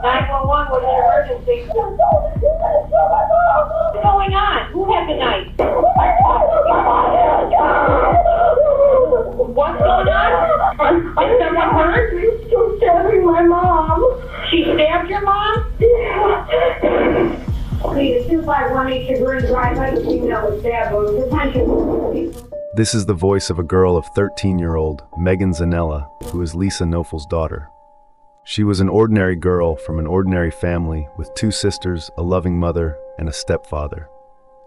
911, what's your emergency? What's going on? Who had the knife? What's going on? Is someone hurt? She's stabbing my mom. She stabbed your mom? Please, 251 Chagrin Drive, I just female with stab wounds. Attention. This is the voice of a girl of 13-year-old Megan Zanella, who is Lisa Nofel's daughter. She was an ordinary girl from an ordinary family with 2 sisters, a loving mother, and a stepfather.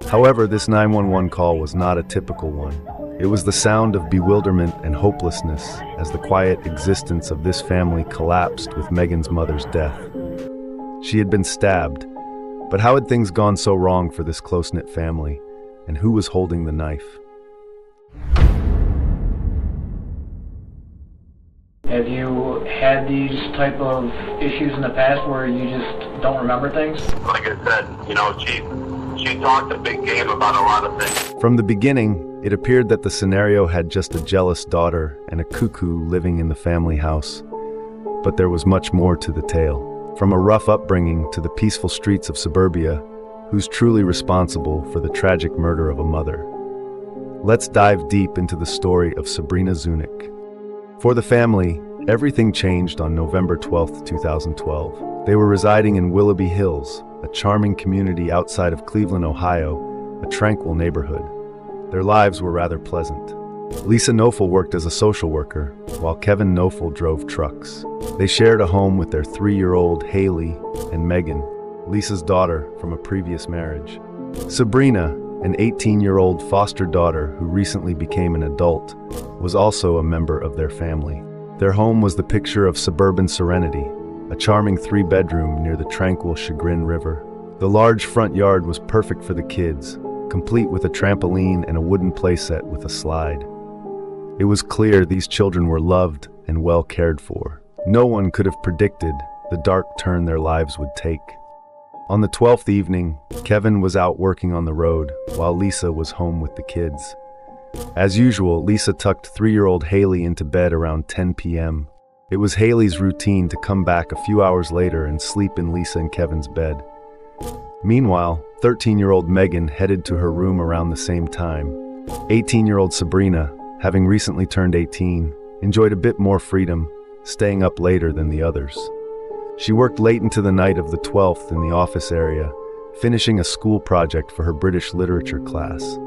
However, this 911 call was not a typical one. It was the sound of bewilderment and hopelessness as the quiet existence of this family collapsed with Megan's mother's death. She had been stabbed, but how had things gone so wrong for this close-knit family, and who was holding the knife? Have you had these type of issues in the past where you just don't remember things? Like I said, she talked a big game about a lot of things. From the beginning, it appeared that the scenario had just a jealous daughter and a cuckoo living in the family house. But there was much more to the tale. From a rough upbringing to the peaceful streets of suburbia, who's truly responsible for the tragic murder of a mother? Let's dive deep into the story of Sabrina Zunick. For the family, everything changed on November 12, 2012. They were residing in Willoughby Hills, a charming community outside of Cleveland, Ohio, a tranquil neighborhood. Their lives were rather pleasant. Lisa Nofel worked as a social worker, while Kevin Nofel drove trucks. They shared a home with their 3-year-old Haley and Megan, Lisa's daughter from a previous marriage. Sabrina, an 18-year-old foster daughter who recently became an adult, was also a member of their family. Their home was the picture of suburban serenity, a charming 3-bedroom near the tranquil Chagrin River. The large front yard was perfect for the kids, complete with a trampoline and a wooden playset with a slide. It was clear these children were loved and well cared for. No one could have predicted the dark turn their lives would take. On the 12th evening, Kevin was out working on the road, while Lisa was home with the kids. As usual, Lisa tucked 3-year-old Haley into bed around 10 p.m. It was Haley's routine to come back a few hours later and sleep in Lisa and Kevin's bed. Meanwhile, 13-year-old Megan headed to her room around the same time. 18-year-old Sabrina, having recently turned 18, enjoyed a bit more freedom, staying up later than the others. She worked late into the night of the 12th in the office area, finishing a school project for her British literature class.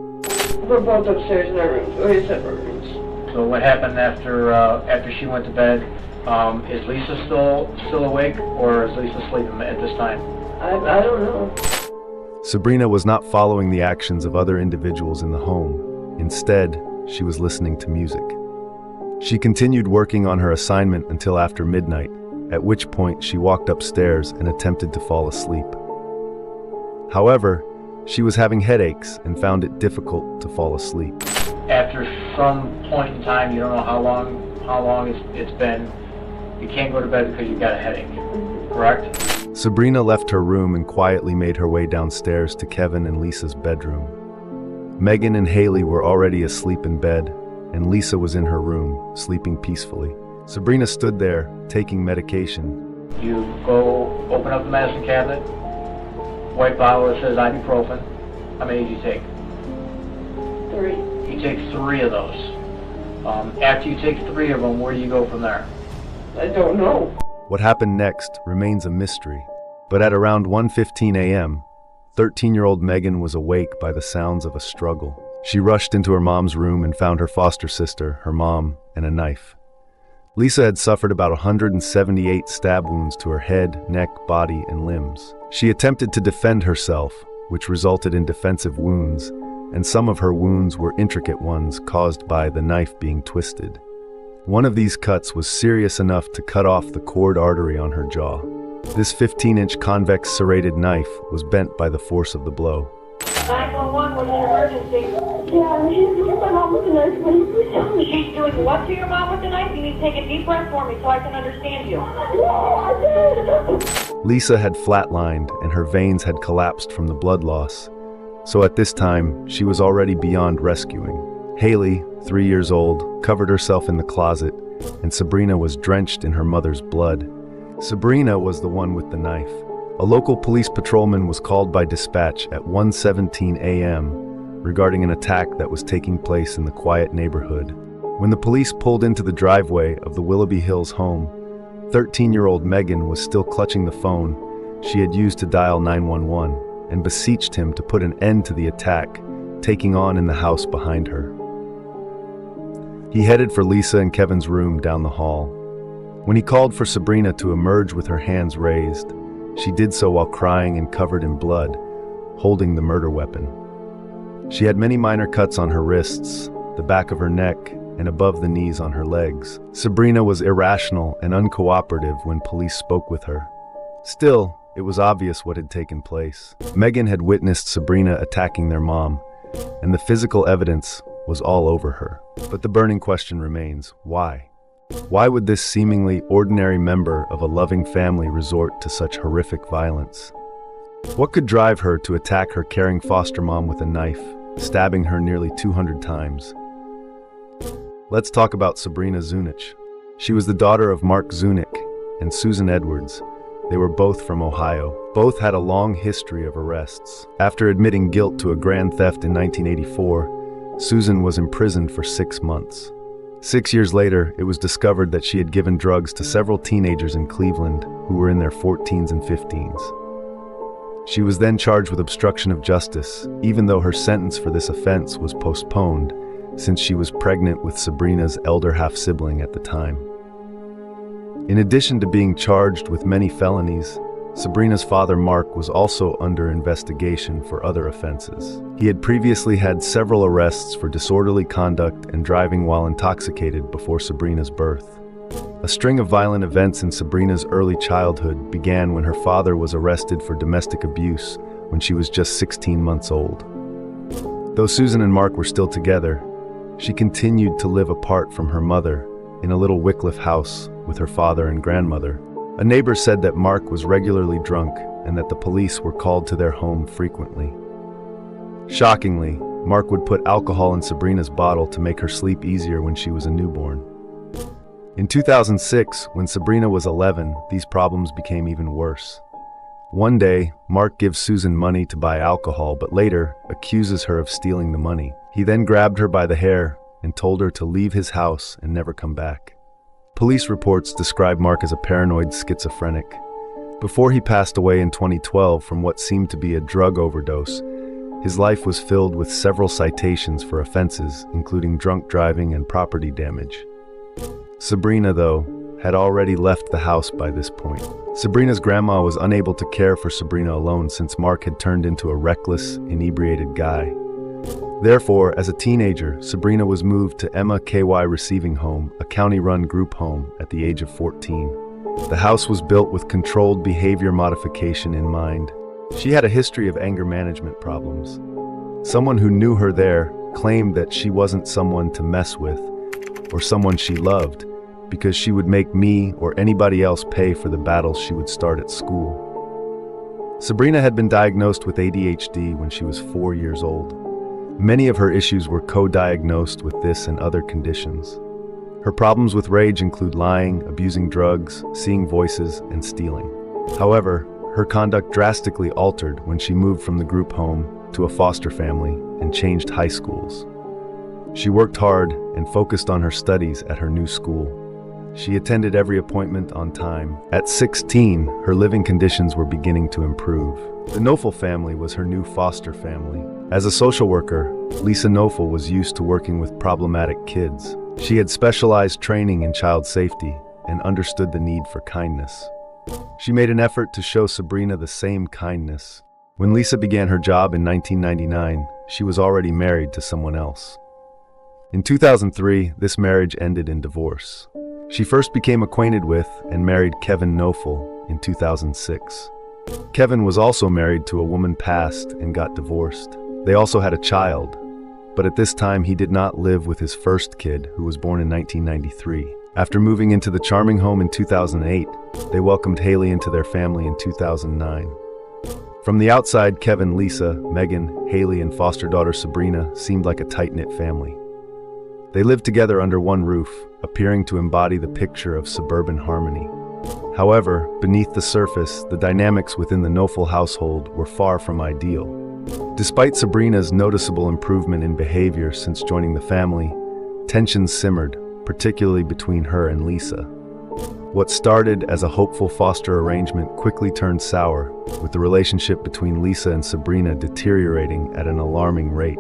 We're both upstairs in our rooms. We're in separate rooms. So what happened after she went to bed? Is Lisa still awake, or is Lisa sleeping at this time? I don't know. Sabrina was not following the actions of other individuals in the home. Instead, she was listening to music. She continued working on her assignment until after midnight, at which point she walked upstairs and attempted to fall asleep. However, she was having headaches and found it difficult to fall asleep. After some point in time, you don't know how long it's been, you can't go to bed because you've got a headache, correct? Sabrina left her room and quietly made her way downstairs to Kevin and Lisa's bedroom. Megan and Haley were already asleep in bed, and Lisa was in her room, sleeping peacefully. Sabrina stood there, taking medication. You go open up the medicine cabinet, white bottle that says ibuprofen. How many do you take? 3. You take 3 of those. After you take 3 of them, where do you go from there? I don't know. What happened next remains a mystery, but at around 1:15 a.m., 13-year-old Megan was awake by the sounds of a struggle. She rushed into her mom's room and found her foster sister, her mom, and a knife. Lisa had suffered about 178 stab wounds to her head, neck, body, and limbs. She attempted to defend herself, which resulted in defensive wounds, and some of her wounds were intricate ones caused by the knife being twisted. One of these cuts was serious enough to cut off the cord artery on her jaw. This 15-inch convex serrated knife was bent by the force of the blow. 911, what's your emergency? Yeah, she's doing my mom with a knife. Please tell me. She's doing what to your mom with the knife? You need to take a deep breath for me so I can understand you. No, I did. Lisa had flatlined and her veins had collapsed from the blood loss. So at this time, she was already beyond rescuing. Haley, 3 years old, covered herself in the closet, and Sabrina was drenched in her mother's blood. Sabrina was the one with the knife. A local police patrolman was called by dispatch at 1:17 a.m. regarding an attack that was taking place in the quiet neighborhood. When the police pulled into the driveway of the Willoughby Hills home, 13-year-old Megan was still clutching the phone she had used to dial 911 and beseeched him to put an end to the attack taking on in the house behind her. He headed for Lisa and Kevin's room down the hall. When he called for Sabrina to emerge with her hands raised, she did so while crying and covered in blood, holding the murder weapon. She had many minor cuts on her wrists, the back of her neck, and above the knees on her legs. Sabrina was irrational and uncooperative when police spoke with her. Still, it was obvious what had taken place. Megan had witnessed Sabrina attacking their mom, and the physical evidence was all over her. But the burning question remains, why? Why would this seemingly ordinary member of a loving family resort to such horrific violence? What could drive her to attack her caring foster mom with a knife, stabbing her nearly 200 times? Let's talk about Sabrina Zunich. She was the daughter of Mark Zunick and Susan Edwards. They were both from Ohio. Both had a long history of arrests. After admitting guilt to a grand theft in 1984, Susan was imprisoned for 6 months. 6 years later, it was discovered that she had given drugs to several teenagers in Cleveland who were in their 14s and 15s. She was then charged with obstruction of justice, even though her sentence for this offense was postponed since she was pregnant with Sabrina's elder half-sibling at the time. In addition to being charged with many felonies, Sabrina's father Mark was also under investigation for other offenses. He had previously had several arrests for disorderly conduct and driving while intoxicated before Sabrina's birth. A string of violent events in Sabrina's early childhood began when her father was arrested for domestic abuse when she was just 16 months old. Though Susan and Mark were still together, she continued to live apart from her mother in a little Wycliffe house with her father and grandmother. A neighbor said that Mark was regularly drunk and that the police were called to their home frequently. Shockingly, Mark would put alcohol in Sabrina's bottle to make her sleep easier when she was a newborn. In 2006, when Sabrina was 11, these problems became even worse. One day, Mark gives Susan money to buy alcohol, but later accuses her of stealing the money. He then grabbed her by the hair and told her to leave his house and never come back. Police reports describe Mark as a paranoid schizophrenic. Before he passed away in 2012 from what seemed to be a drug overdose, his life was filled with several citations for offenses, including drunk driving and property damage. Sabrina, though, had already left the house by this point. Sabrina's grandma was unable to care for Sabrina alone since Mark had turned into a reckless, inebriated guy. Therefore, as a teenager, Sabrina was moved to Emma KY Receiving Home, a county-run group home, at the age of 14. The house was built with controlled behavior modification in mind. She had a history of anger management problems. Someone who knew her there claimed that she wasn't someone to mess with or someone she loved because she would make me or anybody else pay for the battles she would start at school. Sabrina had been diagnosed with ADHD when she was 4 years old. Many of her issues were co-diagnosed with this and other conditions. Her problems with rage include lying, abusing drugs, seeing voices, and stealing. However, her conduct drastically altered when she moved from the group home to a foster family and changed high schools. She worked hard and focused on her studies at her new school. She attended every appointment on time. At 16, her living conditions were beginning to improve. The Knofel family was her new foster family. As a social worker, Lisa Knofel was used to working with problematic kids. She had specialized training in child safety and understood the need for kindness. She made an effort to show Sabrina the same kindness. When Lisa began her job in 1999, she was already married to someone else. In 2003, this marriage ended in divorce. She first became acquainted with and married Kevin Knofel in 2006. Kevin was also married to a woman passed and got divorced. They also had a child, but at this time he did not live with his first kid, who was born in 1993. After moving into the charming home in 2008, they welcomed Haley into their family in 2009. From the outside, Kevin, Lisa, Megan, Haley, and foster daughter Sabrina seemed like a tight-knit family. They lived together under one roof, appearing to embody the picture of suburban harmony. However, beneath the surface, the dynamics within the Knofel household were far from ideal. Despite Sabrina's noticeable improvement in behavior since joining the family, tensions simmered, particularly between her and Lisa. What started as a hopeful foster arrangement quickly turned sour, with the relationship between Lisa and Sabrina deteriorating at an alarming rate.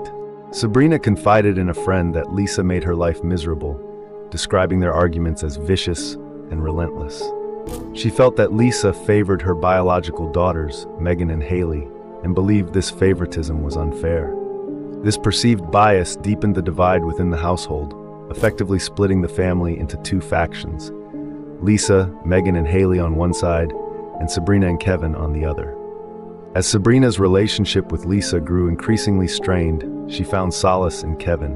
Sabrina confided in a friend that Lisa made her life miserable, describing their arguments as vicious and relentless. She felt that Lisa favored her biological daughters, Megan and Haley, and believed this favoritism was unfair. This perceived bias deepened the divide within the household, effectively splitting the family into two factions: Lisa, Megan and Haley on one side, and Sabrina and Kevin on the other. As Sabrina's relationship with Lisa grew increasingly strained, she found solace in Kevin.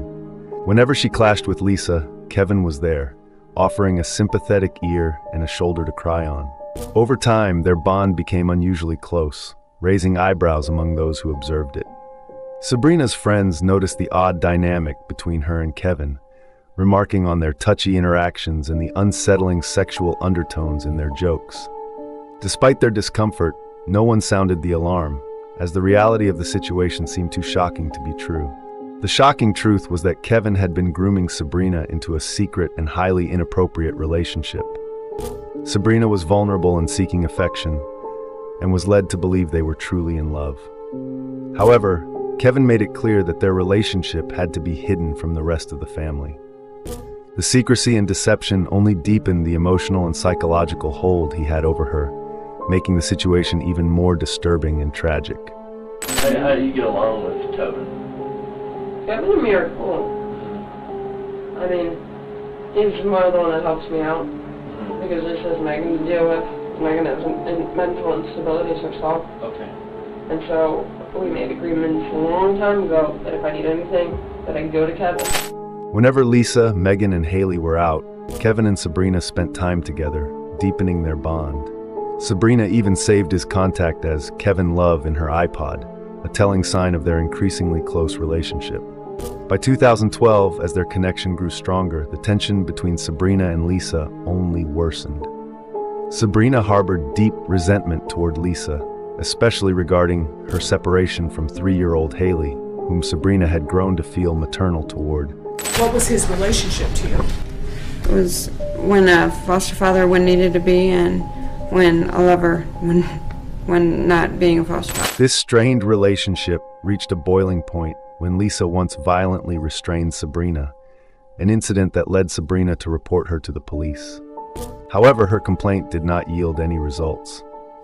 Whenever she clashed with Lisa, Kevin was there, offering a sympathetic ear and a shoulder to cry on. Over time, their bond became unusually close, raising eyebrows among those who observed it. Sabrina's friends noticed the odd dynamic between her and Kevin, remarking on their touchy interactions and the unsettling sexual undertones in their jokes. Despite their discomfort, no one sounded the alarm, as the reality of the situation seemed too shocking to be true. The shocking truth was that Kevin had been grooming Sabrina into a secret and highly inappropriate relationship. Sabrina was vulnerable and seeking affection, and was led to believe they were truly in love. However, Kevin made it clear that their relationship had to be hidden from the rest of the family. The secrecy and deception only deepened the emotional and psychological hold he had over her, making the situation even more disturbing and tragic. How do you get along with Kevin? Kevin and me are cool. I mean, he's more the one that helps me out, because this has Megan to deal with. Megan has mental instabilities herself. Okay. And so we made agreements a long time ago that if I need anything, that I can go to Kevin. Whenever Lisa, Megan, and Haley were out, Kevin and Sabrina spent time together, deepening their bond. Sabrina even saved his contact as Kevin Love in her iPod, a telling sign of their increasingly close relationship. By 2012, as their connection grew stronger, the tension between Sabrina and Lisa only worsened. Sabrina harbored deep resentment toward Lisa, especially regarding her separation from 3-year-old Haley, whom Sabrina had grown to feel maternal toward. What was his relationship to you? It was when a foster father when needed to be, and when a lover when not being a foster father. This strained relationship reached a boiling point when Lisa once violently restrained Sabrina, an incident that led Sabrina to report her to the police. However, her complaint did not yield any results.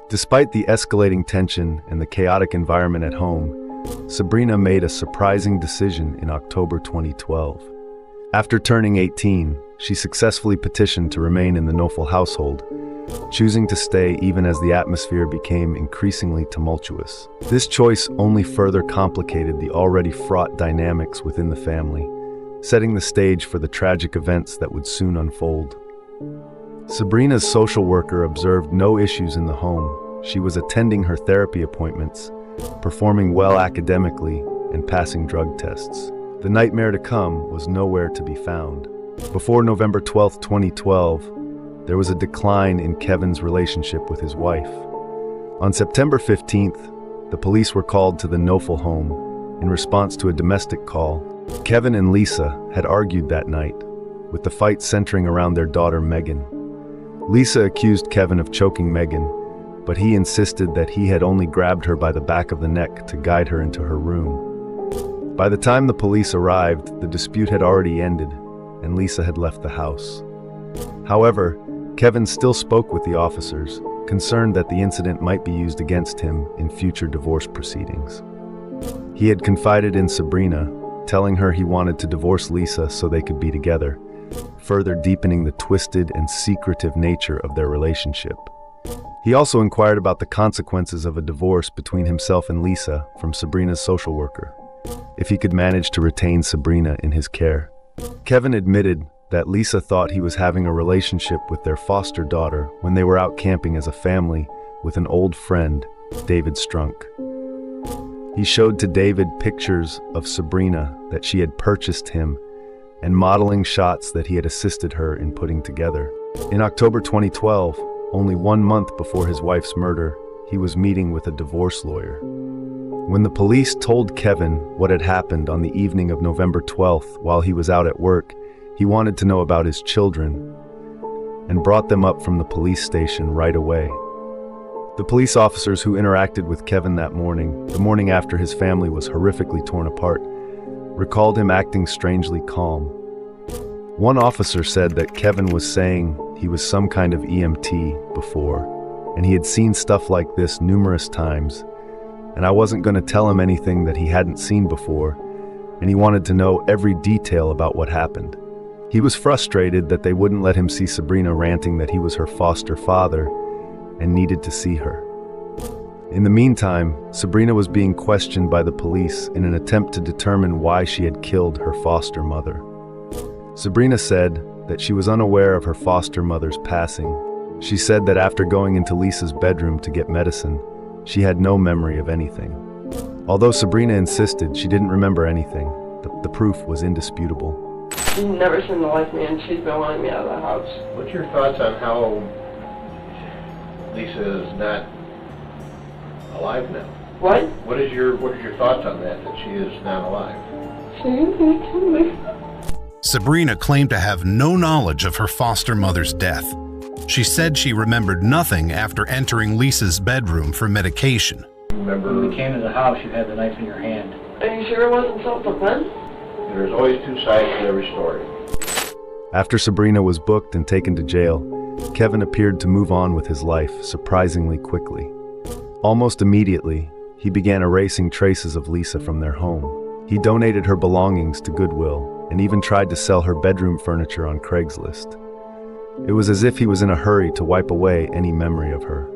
Despite the escalating tension and the chaotic environment at home, Sabrina made a surprising decision in October 2012. After turning 18, she successfully petitioned to remain in the Knofel household, choosing to stay even as the atmosphere became increasingly tumultuous. This choice only further complicated the already fraught dynamics within the family, setting the stage for the tragic events that would soon unfold. Sabrina's social worker observed no issues in the home. She was attending her therapy appointments, performing well academically, and passing drug tests. The nightmare to come was nowhere to be found. Before November 12, 2012, there was a decline in Kevin's relationship with his wife. On September 15th, the police were called to the Knofel home in response to a domestic call. Kevin and Lisa had argued that night, with the fight centering around their daughter Megan. Lisa accused Kevin of choking Megan, but he insisted that he had only grabbed her by the back of the neck to guide her into her room. By the time the police arrived, the dispute had already ended, and Lisa had left the house. However, Kevin still spoke with the officers, concerned that the incident might be used against him in future divorce proceedings. He had confided in Sabrina, telling her he wanted to divorce Lisa so they could be together, further deepening the twisted and secretive nature of their relationship. He also inquired about the consequences of a divorce between himself and Lisa from Sabrina's social worker, if he could manage to retain Sabrina in his care. Kevin admitted that Lisa thought he was having a relationship with their foster daughter when they were out camping as a family with an old friend, David Strunk. He showed to David pictures of Sabrina that she had purchased him and modeling shots that he had assisted her in putting together. In October 2012, only 1 month before his wife's murder, he was meeting with a divorce lawyer. When the police told Kevin what had happened on the evening of November 12th while he was out at work, he wanted to know about his children and brought them up from the police station right away. The police officers who interacted with Kevin that morning, the morning after his family was horrifically torn apart, recalled him acting strangely calm. One officer said that Kevin was saying he was some kind of EMT before, and he had seen stuff like this numerous times, and I wasn't going to tell him anything that he hadn't seen before, and he wanted to know every detail about what happened. He was frustrated that they wouldn't let him see Sabrina ranting that he was her foster father and needed to see her. In the meantime, Sabrina was being questioned by the police in an attempt to determine why she had killed her foster mother. Sabrina said that she was unaware of her foster mother's passing. She said that after going into Lisa's bedroom to get medicine, she had no memory of anything. Although Sabrina insisted she didn't remember anything, the proof was indisputable. She's never seen the life of me, and she's been wanting me out of the house. What's your thoughts on how Lisa is not alive now? What? What are your thoughts on that she is not alive? She's gonna kill me. Sabrina claimed to have no knowledge of her foster mother's death. She said she remembered nothing after entering Lisa's bedroom for medication. Remember, When we came to the house, you had the knife in your hand. Are you sure it wasn't self-defense? there's always two sides to every story. After Sabrina was booked and taken to jail, Kevin appeared to move on with his life surprisingly quickly. Almost immediately, he began erasing traces of Lisa from their home. He donated her belongings to Goodwill and even tried to sell her bedroom furniture on Craigslist. It was as if he was in a hurry to wipe away any memory of her.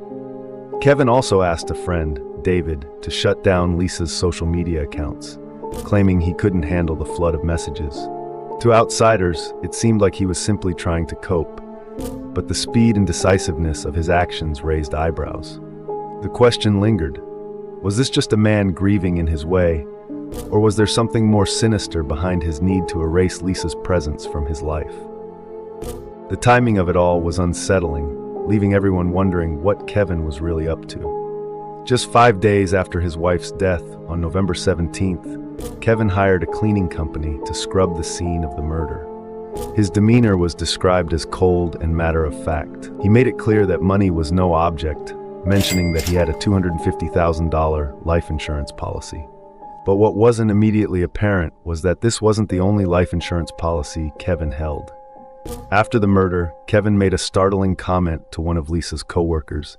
Kevin also asked a friend, David, to shut down Lisa's social media accounts, claiming he couldn't handle the flood of messages. To outsiders, it seemed like he was simply trying to cope, but the speed and decisiveness of his actions raised eyebrows. The question lingered. Was this just a man grieving in his way, or was there something more sinister behind his need to erase Lisa's presence from his life? The timing of it all was unsettling, leaving everyone wondering what Kevin was really up to. Just 5 days after his wife's death, on November 17th, Kevin hired a cleaning company to scrub the scene of the murder. His demeanor was described as cold and matter-of-fact. He made it clear that money was no object, mentioning that he had a $250,000 life insurance policy. But what wasn't immediately apparent was that this wasn't the only life insurance policy Kevin held. After the murder, Kevin made a startling comment to one of Lisa's co-workers,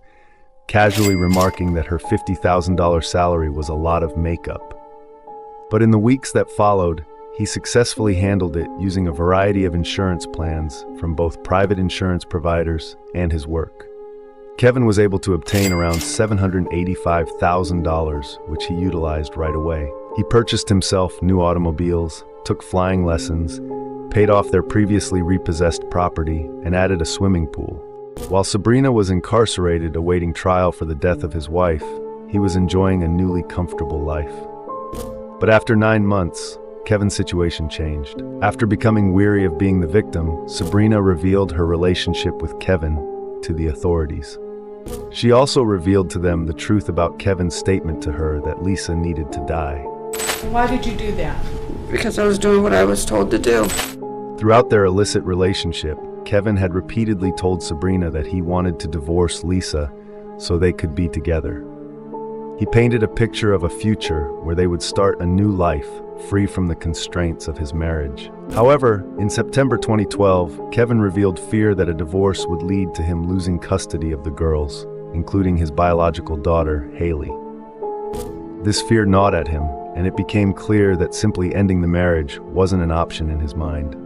casually remarking that her $50,000 salary was a lot of makeup. But in the weeks that followed, he successfully handled it using a variety of insurance plans from both private insurance providers and his work. Kevin was able to obtain around $785,000, which he utilized right away. He purchased himself new automobiles, took flying lessons, paid off their previously repossessed property, and added a swimming pool. While Sabrina was incarcerated awaiting trial for the death of his wife, he was enjoying a newly comfortable life. But after 9 months, Kevin's situation changed. After becoming weary of being the victim, Sabrina revealed her relationship with Kevin to the authorities. She also revealed to them the truth about Kevin's statement to her that Lisa needed to die. Why did you do that? Because I was doing what I was told to do. Throughout their illicit relationship, Kevin had repeatedly told Sabrina that he wanted to divorce Lisa so they could be together. He painted a picture of a future where they would start a new life, free from the constraints of his marriage. However, in September 2012, Kevin revealed fear that a divorce would lead to him losing custody of the girls, including his biological daughter, Haley. This fear gnawed at him, and it became clear that simply ending the marriage wasn't an option in his mind.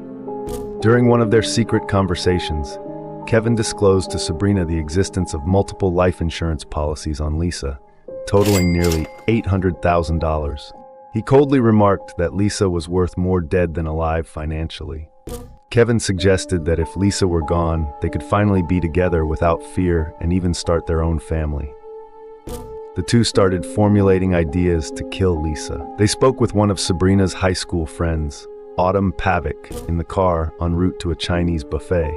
During one of their secret conversations, Kevin disclosed to Sabrina the existence of multiple life insurance policies on Lisa, totaling nearly $800,000. He coldly remarked that Lisa was worth more dead than alive financially. Kevin suggested that if Lisa were gone, they could finally be together without fear and even start their own family. The two started formulating ideas to kill Lisa. They spoke with one of Sabrina's high school friends, Autumn Pavic, in the car en route to a Chinese buffet.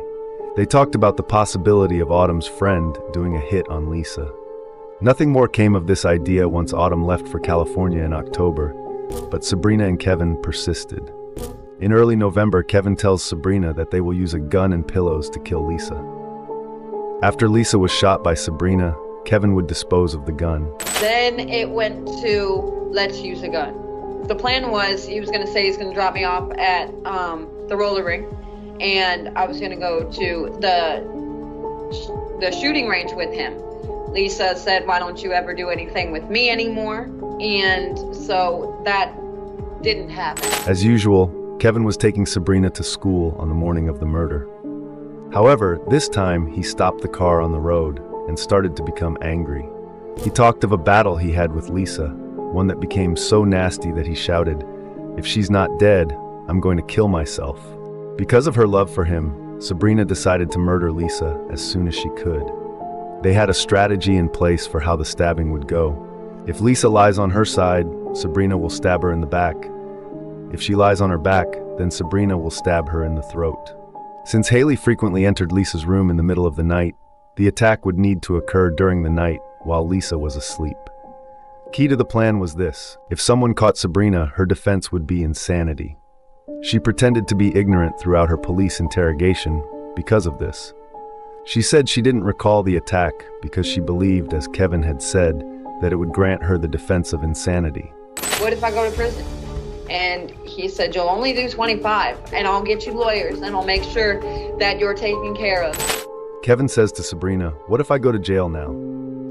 They talked about the possibility of Autumn's friend doing a hit on Lisa. Nothing more came of this idea once Autumn left for California in October, but Sabrina and Kevin persisted. In early November, Kevin tells Sabrina that they will use a gun and pillows to kill Lisa. After Lisa was shot by Sabrina, Kevin would dispose of the gun. Then it went to, let's use a gun. The plan was he was going to say he's going to drop me off at the roller rink, and I was going to go to the shooting range with him. Lisa said, why don't you ever do anything with me anymore? And so that didn't happen. As usual, Kevin was taking Sabrina to school on the morning of the murder. However, this time he stopped the car on the road and started to become angry. He talked of a battle he had with Lisa, one that became so nasty that he shouted, "If she's not dead, I'm going to kill myself." Because of her love for him, Sabrina decided to murder Lisa as soon as she could. They had a strategy in place for how the stabbing would go. If Lisa lies on her side, Sabrina will stab her in the back. If she lies on her back, then Sabrina will stab her in the throat. Since Haley frequently entered Lisa's room in the middle of the night, the attack would need to occur during the night while Lisa was asleep. Key to the plan was this: if someone caught Sabrina, her defense would be insanity. She pretended to be ignorant throughout her police interrogation because of this. She said she didn't recall the attack because she believed, as Kevin had said, that it would grant her the defense of insanity. What if I go to prison? And he said, you'll only do 25, and I'll get you lawyers, and I'll make sure that you're taken care of. Kevin says to Sabrina, what if I go to jail now?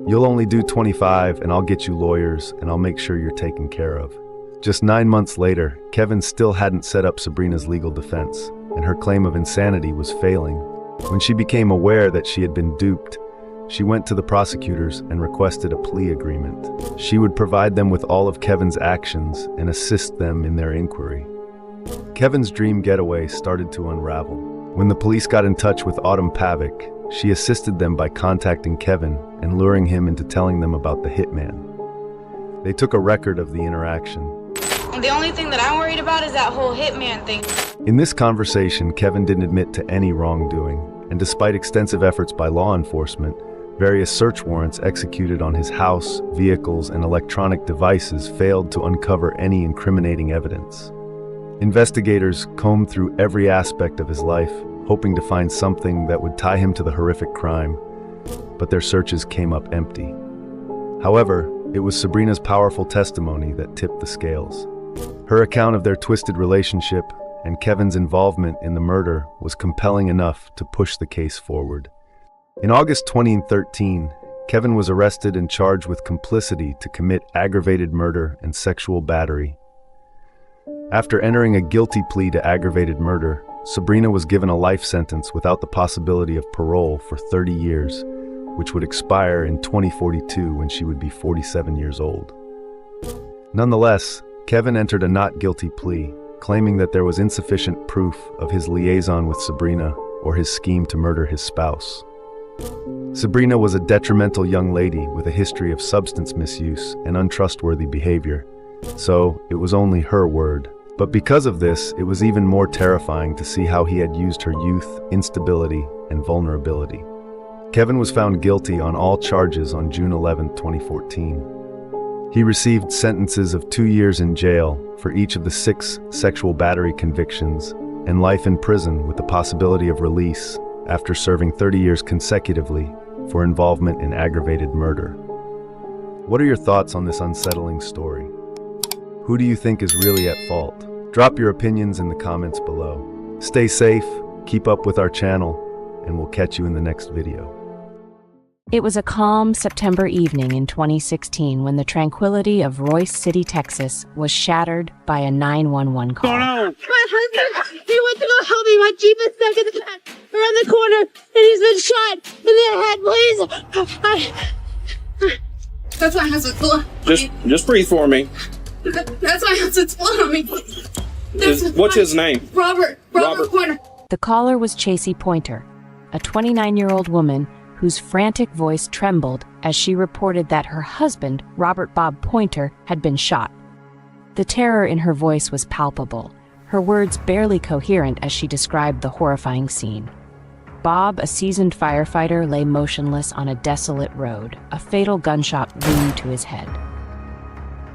You'll only do 25, and I'll get you lawyers, and I'll make sure you're taken care of. Just 9 months later, Kevin still hadn't set up Sabrina's legal defense, and her claim of insanity was failing. When she became aware that she had been duped, she went to the prosecutors and requested a plea agreement. She would provide them with all of Kevin's actions and assist them in their inquiry. Kevin's dream getaway started to unravel. When the police got in touch with Autumn Pavic, she assisted them by contacting Kevin and luring him into telling them about the hitman. They took a record of the interaction. The only thing that I'm worried about is that whole hitman thing. In this conversation, Kevin didn't admit to any wrongdoing, and despite extensive efforts by law enforcement, various search warrants executed on his house, vehicles, and electronic devices failed to uncover any incriminating evidence. Investigators combed through every aspect of his life, hoping to find something that would tie him to the horrific crime, but their searches came up empty. However, it was Sabrina's powerful testimony that tipped the scales. Her account of their twisted relationship and Kevin's involvement in the murder was compelling enough to push the case forward. In August 2013, Kevin was arrested and charged with complicity to commit aggravated murder and sexual battery. After entering a guilty plea to aggravated murder, Sabrina was given a life sentence without the possibility of parole for 30 years, which would expire in 2042 when she would be 47 years old. Nonetheless, Kevin entered a not guilty plea, claiming that there was insufficient proof of his liaison with Sabrina or his scheme to murder his spouse. Sabrina was a detrimental young lady with a history of substance misuse and untrustworthy behavior, so it was only her word. But because of this, it was even more terrifying to see how he had used her youth, instability, and vulnerability. Kevin was found guilty on all charges on June 11, 2014. He received sentences of 2 years in jail for each of the 6 sexual battery convictions and life in prison with the possibility of release after serving 30 years consecutively for involvement in aggravated murder. What are your thoughts on this unsettling story? Who do you think is really at fault? Drop your opinions in the comments below. Stay safe, keep up with our channel, and we'll catch you in the next video. It was a calm September evening in 2016 when the tranquility of Royce City, Texas was shattered by a 911 call. My husband, he went to go help me. My Jeep is stuck in the back around the corner, and he's been shot in the head, please. That's my husband's blood. Just breathe for me. That's my husband's blood on me. What's his name? Robert Pointer. The caller was Chasey Pointer, a 29-year-old woman whose frantic voice trembled as she reported that her husband, Robert Bob Pointer, had been shot. The terror in her voice was palpable, her words barely coherent as she described the horrifying scene. Bob, a seasoned firefighter, lay motionless on a desolate road, a fatal gunshot wound to his head.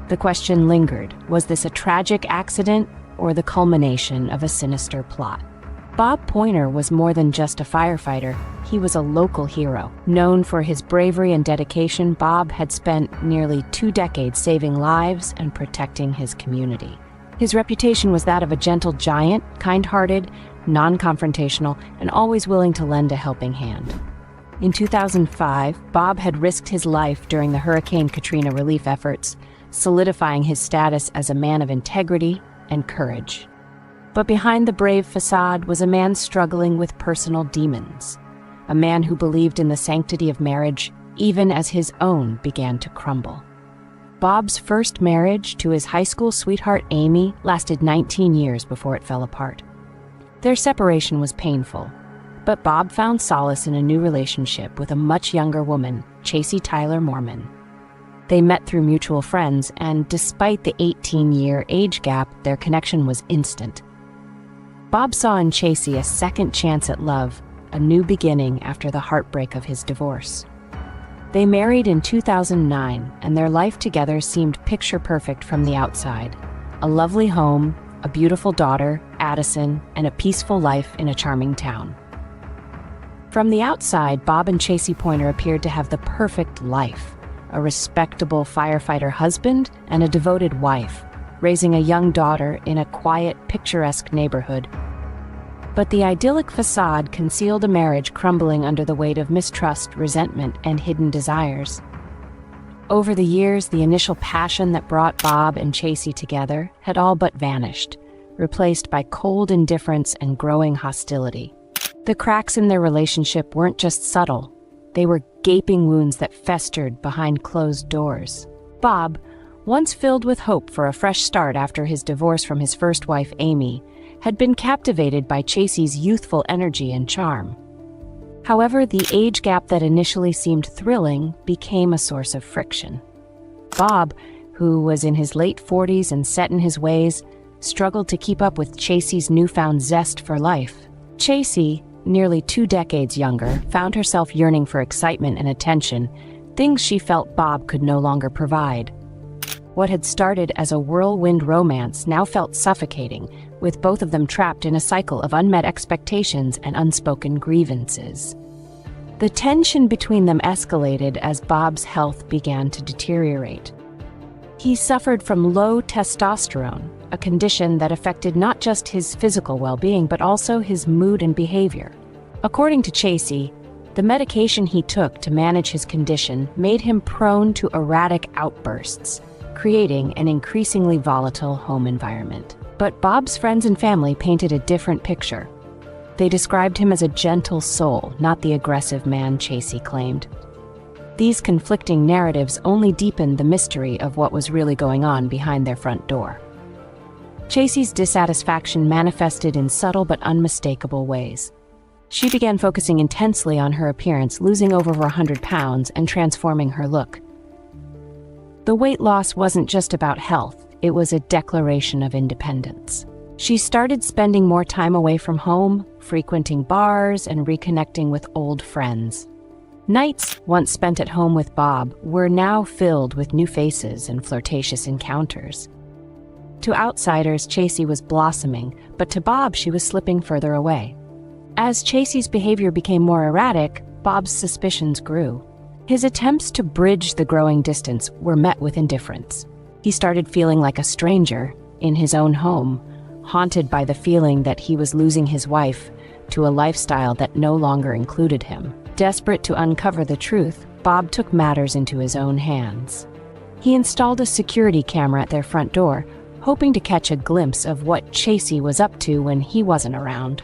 The question lingered, was this a tragic accident or the culmination of a sinister plot? Bob Pointer was more than just a firefighter. He was a local hero. Known for his bravery and dedication, Bob had spent nearly 2 decades saving lives and protecting his community. His reputation was that of a gentle giant, kind-hearted, non-confrontational, and always willing to lend a helping hand. In 2005, Bob had risked his life during the Hurricane Katrina relief efforts, solidifying his status as a man of integrity and courage. But behind the brave facade was a man struggling with personal demons, a man who believed in the sanctity of marriage even as his own began to crumble. Bob's first marriage to his high school sweetheart Amy lasted 19 years before it fell apart. Their separation was painful, but Bob found solace in a new relationship with a much younger woman, Chasey Tyler Mormon. They met through mutual friends, and despite the 18-year age gap, their connection was instant. Bob saw in Chasey a second chance at love, a new beginning after the heartbreak of his divorce. They married in 2009, and their life together seemed picture-perfect from the outside. A lovely home, a beautiful daughter, Addison, and a peaceful life in a charming town. From the outside, Bob and Chasey Pointer appeared to have the perfect life, a respectable firefighter husband and a devoted wife, raising a young daughter in a quiet, picturesque neighborhood. But the idyllic facade concealed a marriage crumbling under the weight of mistrust, resentment, and hidden desires. Over the years, the initial passion that brought Bob and Chasey together had all but vanished, replaced by cold indifference and growing hostility. The cracks in their relationship weren't just subtle, they were gaping wounds that festered behind closed doors. Bob, once filled with hope for a fresh start after his divorce from his first wife, Amy, had been captivated by Chasey's youthful energy and charm. However, the age gap that initially seemed thrilling became a source of friction. Bob, who was in his late 40s and set in his ways, struggled to keep up with Chasey's newfound zest for life. Chasey, nearly 2 decades younger, found herself yearning for excitement and attention, things she felt Bob could no longer provide. What had started as a whirlwind romance now felt suffocating, with both of them trapped in a cycle of unmet expectations and unspoken grievances. The tension between them escalated as Bob's health began to deteriorate. He suffered from low testosterone, a condition that affected not just his physical well-being but also his mood and behavior. According to Chasey, the medication he took to manage his condition made him prone to erratic outbursts, creating an increasingly volatile home environment. But Bob's friends and family painted a different picture. They described him as a gentle soul, not the aggressive man Chasey claimed. These conflicting narratives only deepened the mystery of what was really going on behind their front door. Chasey's dissatisfaction manifested in subtle but unmistakable ways. She began focusing intensely on her appearance, losing over 100 pounds and transforming her look. The weight loss wasn't just about health, it was a declaration of independence. She started spending more time away from home, frequenting bars, and reconnecting with old friends. Nights, once spent at home with Bob, were now filled with new faces and flirtatious encounters. To outsiders, Chasey was blossoming, but to Bob, she was slipping further away. As Chasey's behavior became more erratic, Bob's suspicions grew. His attempts to bridge the growing distance were met with indifference. He started feeling like a stranger in his own home, haunted by the feeling that he was losing his wife to a lifestyle that no longer included him. Desperate to uncover the truth, Bob took matters into his own hands. He installed a security camera at their front door, hoping to catch a glimpse of what Chasey was up to when he wasn't around.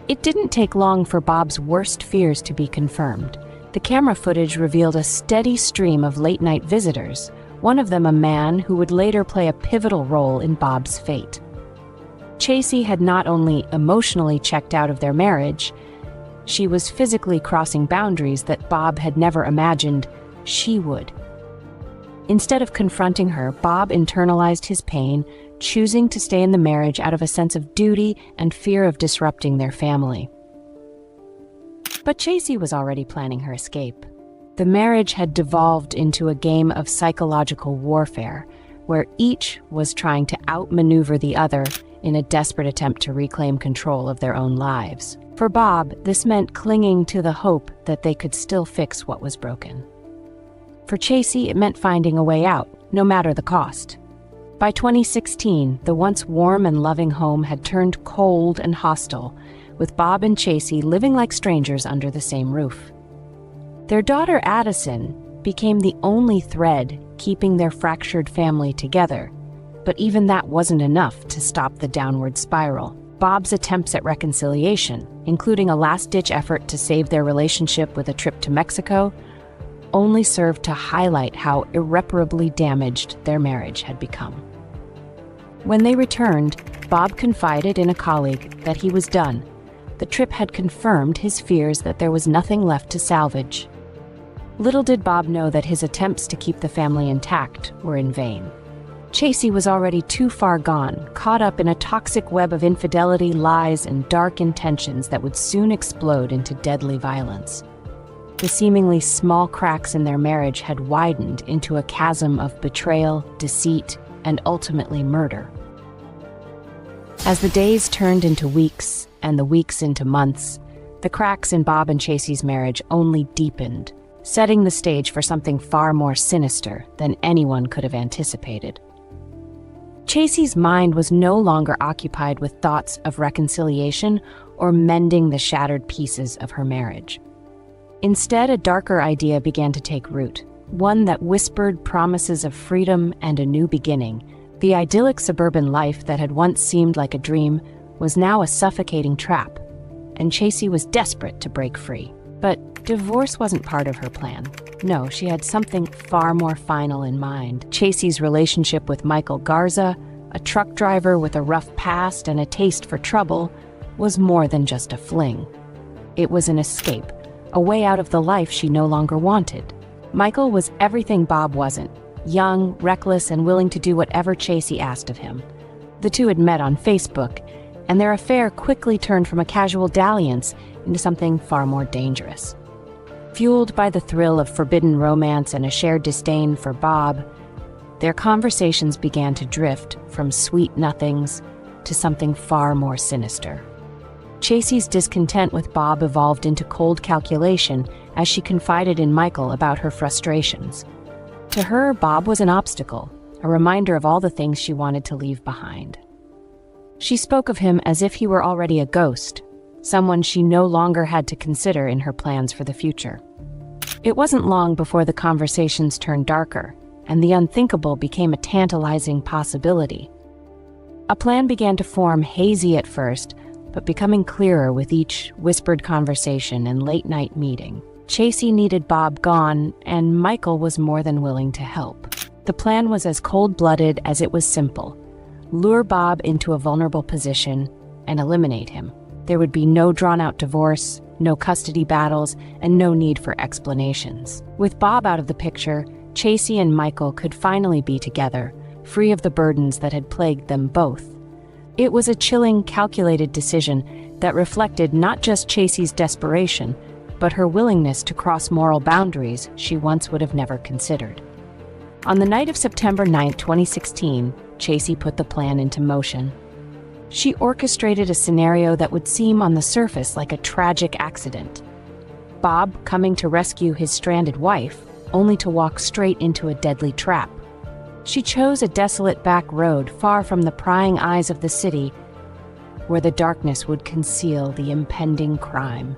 It didn't take long for Bob's worst fears to be confirmed. The camera footage revealed a steady stream of late-night visitors, one of them a man who would later play a pivotal role in Bob's fate. Chasey had not only emotionally checked out of their marriage, she was physically crossing boundaries that Bob had never imagined she would. Instead of confronting her, Bob internalized his pain, choosing to stay in the marriage out of a sense of duty and fear of disrupting their family. But Chasey was already planning her escape. The marriage had devolved into a game of psychological warfare, where each was trying to outmaneuver the other in a desperate attempt to reclaim control of their own lives. For Bob, this meant clinging to the hope that they could still fix what was broken. For Chasey, it meant finding a way out, no matter the cost. By 2016, the once warm and loving home had turned cold and hostile, with Bob and Chasey living like strangers under the same roof. Their daughter Addison became the only thread keeping their fractured family together, but even that wasn't enough to stop the downward spiral. Bob's attempts at reconciliation, including a last-ditch effort to save their relationship with a trip to Mexico, only served to highlight how irreparably damaged their marriage had become. When they returned, Bob confided in a colleague that he was done. The trip had confirmed his fears that there was nothing left to salvage. Little did Bob know that his attempts to keep the family intact were in vain. Chasey was already too far gone, caught up in a toxic web of infidelity, lies, and dark intentions that would soon explode into deadly violence. The seemingly small cracks in their marriage had widened into a chasm of betrayal, deceit, and ultimately murder. As the days turned into weeks and the weeks into months, the cracks in Bob and Chasey's marriage only deepened, setting the stage for something far more sinister than anyone could have anticipated. Chasey's mind was no longer occupied with thoughts of reconciliation or mending the shattered pieces of her marriage. Instead, a darker idea began to take root, one that whispered promises of freedom and a new beginning. The idyllic suburban life that had once seemed like a dream was now a suffocating trap, and Chasey was desperate to break free. But divorce wasn't part of her plan. No, she had something far more final in mind. Chasey's relationship with Michael Garza, a truck driver with a rough past and a taste for trouble, was more than just a fling. It was an escape, a way out of the life she no longer wanted. Michael was everything Bob wasn't: young, reckless, and willing to do whatever Chasey asked of him. The two had met on Facebook, and their affair quickly turned from a casual dalliance into something far more dangerous. Fueled by the thrill of forbidden romance and a shared disdain for Bob, their conversations began to drift from sweet nothings to something far more sinister. Chasey's discontent with Bob evolved into cold calculation as she confided in Michael about her frustrations. To her, Bob was an obstacle, a reminder of all the things she wanted to leave behind. She spoke of him as if he were already a ghost, someone she no longer had to consider in her plans for the future. It wasn't long before the conversations turned darker, and the unthinkable became a tantalizing possibility. A plan began to form, hazy at first, but becoming clearer with each whispered conversation and late-night meeting. Chasey needed Bob gone, and Michael was more than willing to help. The plan was as cold-blooded as it was simple: lure Bob into a vulnerable position and eliminate him. There would be no drawn-out divorce, no custody battles, and no need for explanations. With Bob out of the picture, Chasey and Michael could finally be together, free of the burdens that had plagued them both. It was a chilling, calculated decision that reflected not just Chasey's desperation, but her willingness to cross moral boundaries she once would have never considered. On the night of September 9, 2016, Chasey put the plan into motion. She orchestrated a scenario that would seem on the surface like a tragic accident. Bob coming to rescue his stranded wife, only to walk straight into a deadly trap. She chose a desolate back road far from the prying eyes of the city, where the darkness would conceal the impending crime.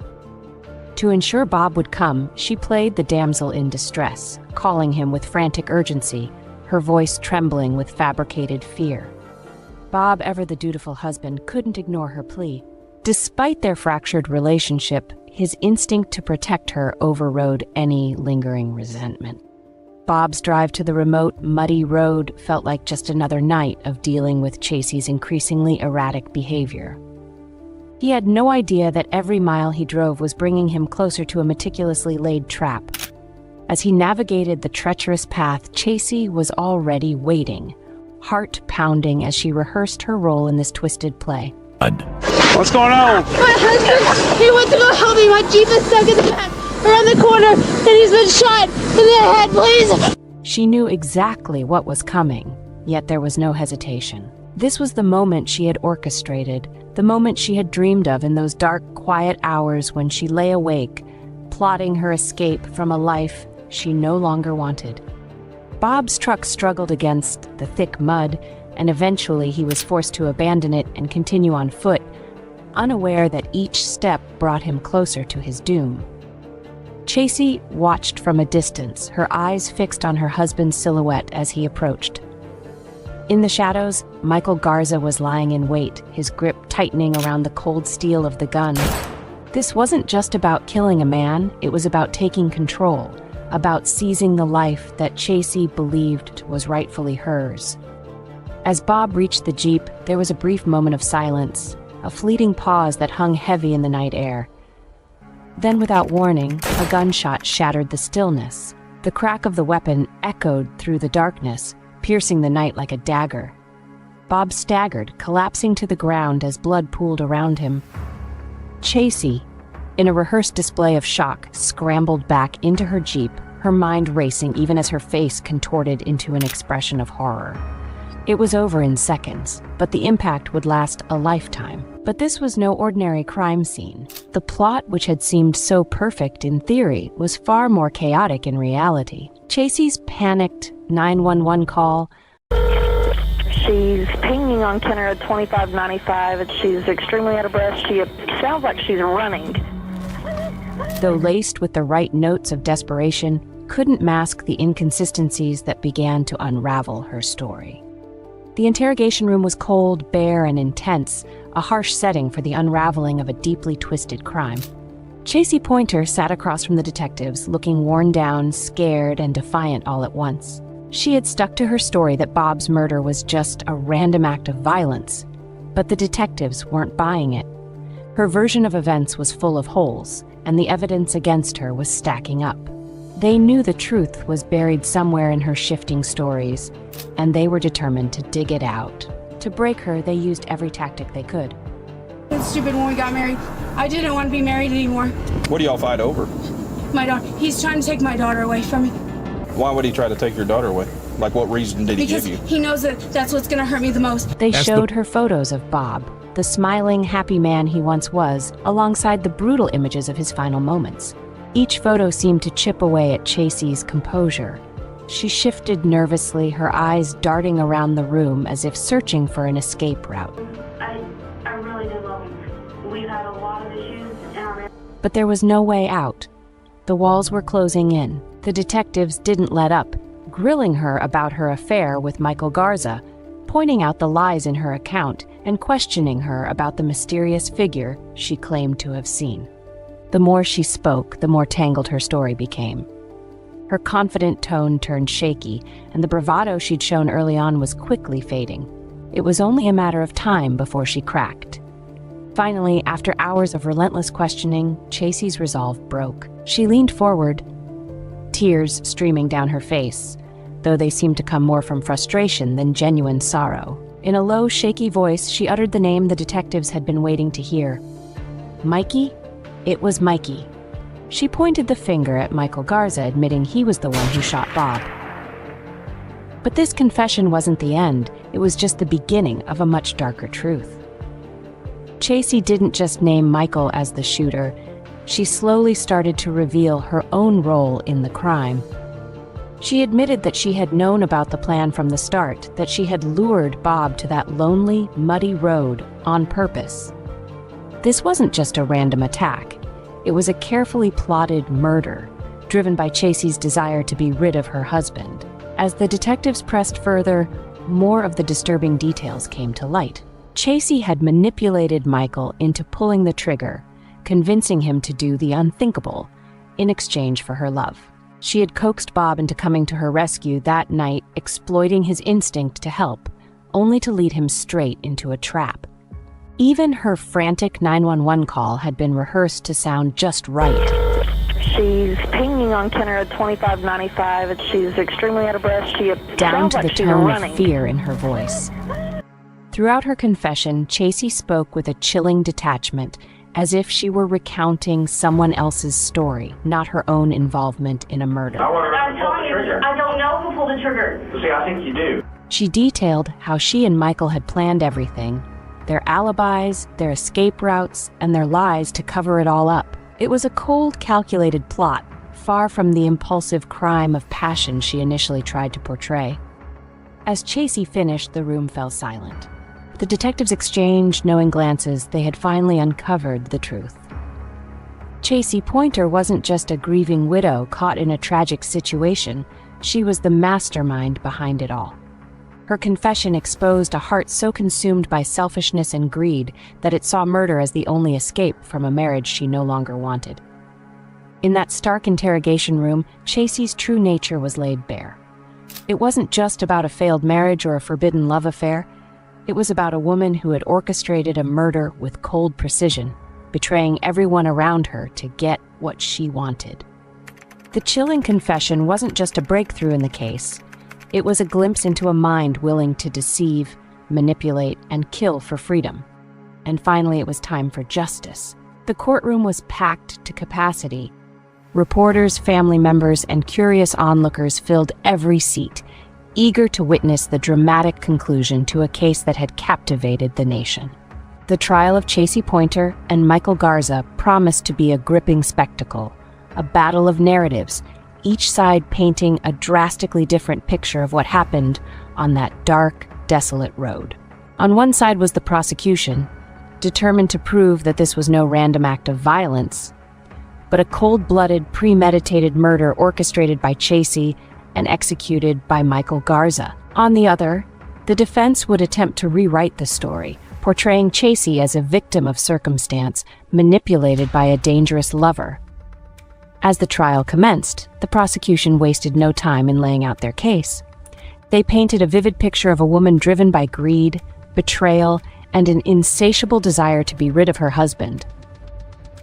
To ensure Bob would come, she played the damsel in distress, calling him with frantic urgency, her voice trembling with fabricated fear. Bob, ever the dutiful husband, couldn't ignore her plea. Despite their fractured relationship, his instinct to protect her overrode any lingering resentment. Bob's drive to the remote, muddy road felt like just another night of dealing with Chasey's increasingly erratic behavior. He had no idea that every mile he drove was bringing him closer to a meticulously laid trap. As he navigated the treacherous path, Chasey was already waiting, heart pounding as she rehearsed her role in this twisted play. What's going on? My husband, he went to go help me. My Jeep is stuck in the back around the corner, and he's been shot in the head, please. She knew exactly what was coming, yet there was no hesitation. This was the moment she had orchestrated, the moment she had dreamed of in those dark, quiet hours when she lay awake, plotting her escape from a life she no longer wanted. Bob's truck struggled against the thick mud, and eventually he was forced to abandon it and continue on foot, unaware that each step brought him closer to his doom. Chasey watched from a distance, her eyes fixed on her husband's silhouette as he approached. In the shadows, Michael Garza was lying in wait, his grip tightening around the cold steel of the gun. This wasn't just about killing a man, it was about taking control, about seizing the life that Chasey believed was rightfully hers. As Bob reached the Jeep, there was a brief moment of silence, a fleeting pause that hung heavy in the night air. Then, without warning, a gunshot shattered the stillness. The crack of the weapon echoed through the darkness, piercing the night like a dagger. Bob staggered, collapsing to the ground as blood pooled around him. Chasey, in a rehearsed display of shock, scrambled back into her Jeep, her mind racing even as her face contorted into an expression of horror. It was over in seconds, but the impact would last a lifetime. But this was no ordinary crime scene. The plot, which had seemed so perfect in theory, was far more chaotic in reality. Chasey's panicked 911 call. She's pinging on Kenner at 2595, and she's extremely out of breath. She sounds like she's running. Though laced with the right notes of desperation, couldn't mask the inconsistencies that began to unravel her story. The interrogation room was cold, bare, and intense, a harsh setting for the unraveling of a deeply twisted crime. Chasey Pointer sat across from the detectives, looking worn down, scared, and defiant all at once. She had stuck to her story that Bob's murder was just a random act of violence, but the detectives weren't buying it. Her version of events was full of holes, and the evidence against her was stacking up. They knew the truth was buried somewhere in her shifting stories, and they were determined to dig it out. To break her, they used every tactic they could. It's stupid when we got married. I didn't want to be married anymore. What do y'all fight over? My daughter. He's trying to take my daughter away from me. Why would he try to take your daughter away? Like, what reason did he give you? Because he knows that that's what's going to hurt me the most. They showed her photos of Bob, the smiling, happy man he once was, alongside the brutal images of his final moments. Each photo seemed to chip away at Chasey's composure. She shifted nervously, her eyes darting around the room as if searching for an escape route. I really do love him. We've had a lot of issues in our marriage. But there was no way out. The walls were closing in. The detectives didn't let up, grilling her about her affair with Michael Garza, pointing out the lies in her account and questioning her about the mysterious figure she claimed to have seen. The more she spoke, the more tangled her story became. Her confident tone turned shaky, and the bravado she'd shown early on was quickly fading. It was only a matter of time before she cracked. Finally, after hours of relentless questioning, Chasey's resolve broke. She leaned forward, tears streaming down her face, though they seemed to come more from frustration than genuine sorrow. In a low, shaky voice, she uttered the name the detectives had been waiting to hear. Mikey? It was Mikey. She pointed the finger at Michael Garza, admitting he was the one who shot Bob. But this confession wasn't the end. It was just the beginning of a much darker truth. Chasey didn't just name Michael as the shooter. She slowly started to reveal her own role in the crime. She admitted that she had known about the plan from the start, that she had lured Bob to that lonely, muddy road on purpose. This wasn't just a random attack. It was a carefully plotted murder, driven by Chasey's desire to be rid of her husband. As the detectives pressed further, more of the disturbing details came to light. Chasey had manipulated Michael into pulling the trigger, convincing him to do the unthinkable in exchange for her love. She had coaxed Bob into coming to her rescue that night, exploiting his instinct to help, only to lead him straight into a trap. Even her frantic 911 call had been rehearsed to sound just right. She's pinging on Kenner at 2595, and she's extremely out of breath. She Down sounds to like the she's tone running. of fear in her voice. Throughout her confession, Chasey spoke with a chilling detachment, as if she were recounting someone else's story, not her own involvement in a murder. I'm telling you, I don't know who pulled the trigger. See, I think you do. She detailed how she and Michael had planned everything, their alibis, their escape routes, and their lies to cover it all up. It was a cold, calculated plot, far from the impulsive crime of passion she initially tried to portray. As Chasey finished, the room fell silent. The detectives exchanged knowing glances. They had finally uncovered the truth. Chasey Pointer wasn't just a grieving widow caught in a tragic situation. She was the mastermind behind it all. Her confession exposed a heart so consumed by selfishness and greed that it saw murder as the only escape from a marriage she no longer wanted. In that stark interrogation room, Chasey's true nature was laid bare. It wasn't just about a failed marriage or a forbidden love affair. It was about a woman who had orchestrated a murder with cold precision, betraying everyone around her to get what she wanted. The chilling confession wasn't just a breakthrough in the case. It was a glimpse into a mind willing to deceive, manipulate, and kill for freedom. And finally, it was time for justice. The courtroom was packed to capacity. Reporters, family members, and curious onlookers filled every seat, eager to witness the dramatic conclusion to a case that had captivated the nation. The trial of Chasey Pointer and Michael Garza promised to be a gripping spectacle, a battle of narratives, each side painting a drastically different picture of what happened on that dark, desolate road. On one side was the prosecution, determined to prove that this was no random act of violence, but a cold-blooded, premeditated murder orchestrated by Chasey and executed by Michael Garza. On the other, the defense would attempt to rewrite the story, portraying Chasey as a victim of circumstance, manipulated by a dangerous lover. As the trial commenced, the prosecution wasted no time in laying out their case. They painted a vivid picture of a woman driven by greed, betrayal, and an insatiable desire to be rid of her husband.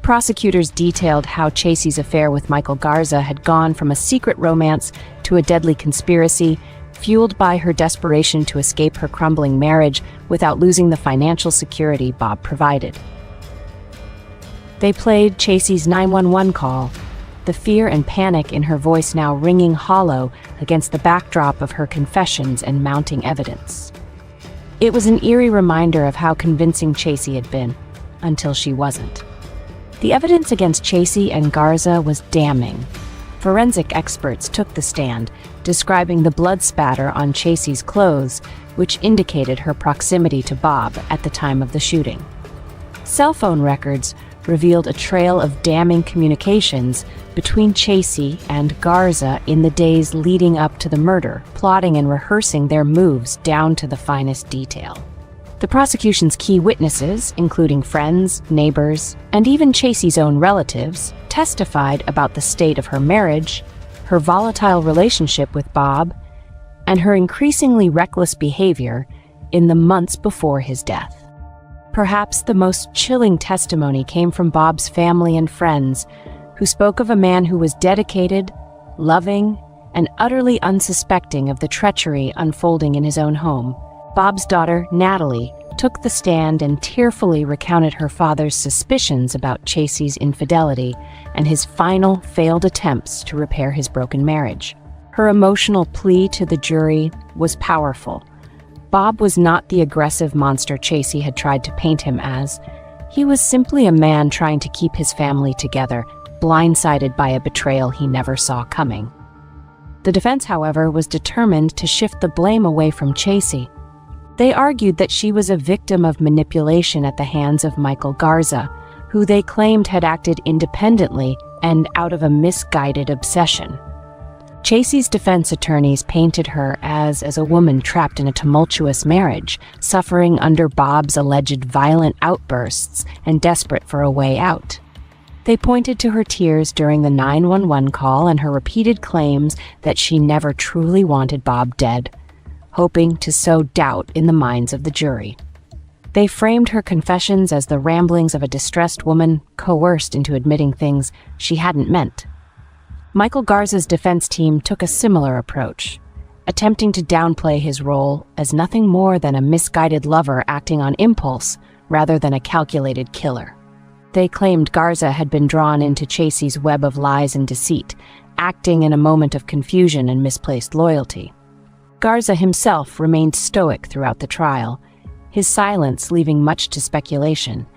Prosecutors detailed how Chasey's affair with Michael Garza had gone from a secret romance to a deadly conspiracy, fueled by her desperation to escape her crumbling marriage without losing the financial security Bob provided. They played Chasey's 911 call, the fear and panic in her voice now ringing hollow against the backdrop of her confessions and mounting evidence. It was an eerie reminder of how convincing Chasey had been, until she wasn't. The evidence against Chasey and Garza was damning. Forensic experts took the stand, describing the blood spatter on Chasey's clothes, which indicated her proximity to Bob at the time of the shooting. Cell phone records revealed a trail of damning communications between Chasey and Garza in the days leading up to the murder, plotting and rehearsing their moves down to the finest detail. The prosecution's key witnesses, including friends, neighbors, and even Chasey's own relatives, testified about the state of her marriage, her volatile relationship with Bob, and her increasingly reckless behavior in the months before his death. Perhaps the most chilling testimony came from Bob's family and friends, who spoke of a man who was dedicated, loving, and utterly unsuspecting of the treachery unfolding in his own home. Bob's daughter, Natalie, took the stand and tearfully recounted her father's suspicions about Chasey's infidelity and his final failed attempts to repair his broken marriage. Her emotional plea to the jury was powerful. Bob was not the aggressive monster Chasey had tried to paint him as. He was simply a man trying to keep his family together, blindsided by a betrayal he never saw coming. The defense, however, was determined to shift the blame away from Chasey. They argued that she was a victim of manipulation at the hands of Michael Garza, who they claimed had acted independently and out of a misguided obsession. Chasey's defense attorneys painted her as a woman trapped in a tumultuous marriage, suffering under Bob's alleged violent outbursts and desperate for a way out. They pointed to her tears during the 911 call and her repeated claims that she never truly wanted Bob dead, hoping to sow doubt in the minds of the jury. They framed her confessions as the ramblings of a distressed woman coerced into admitting things she hadn't meant. Michael Garza's defense team took a similar approach. attempting to downplay his role as nothing more than a misguided lover acting on impulse rather than a calculated killer. They claimed Garza had been drawn into Chasey's web of lies and deceit, acting in a moment of confusion and misplaced loyalty. Garza himself remained stoic throughout the trial, his silence leaving much to speculation,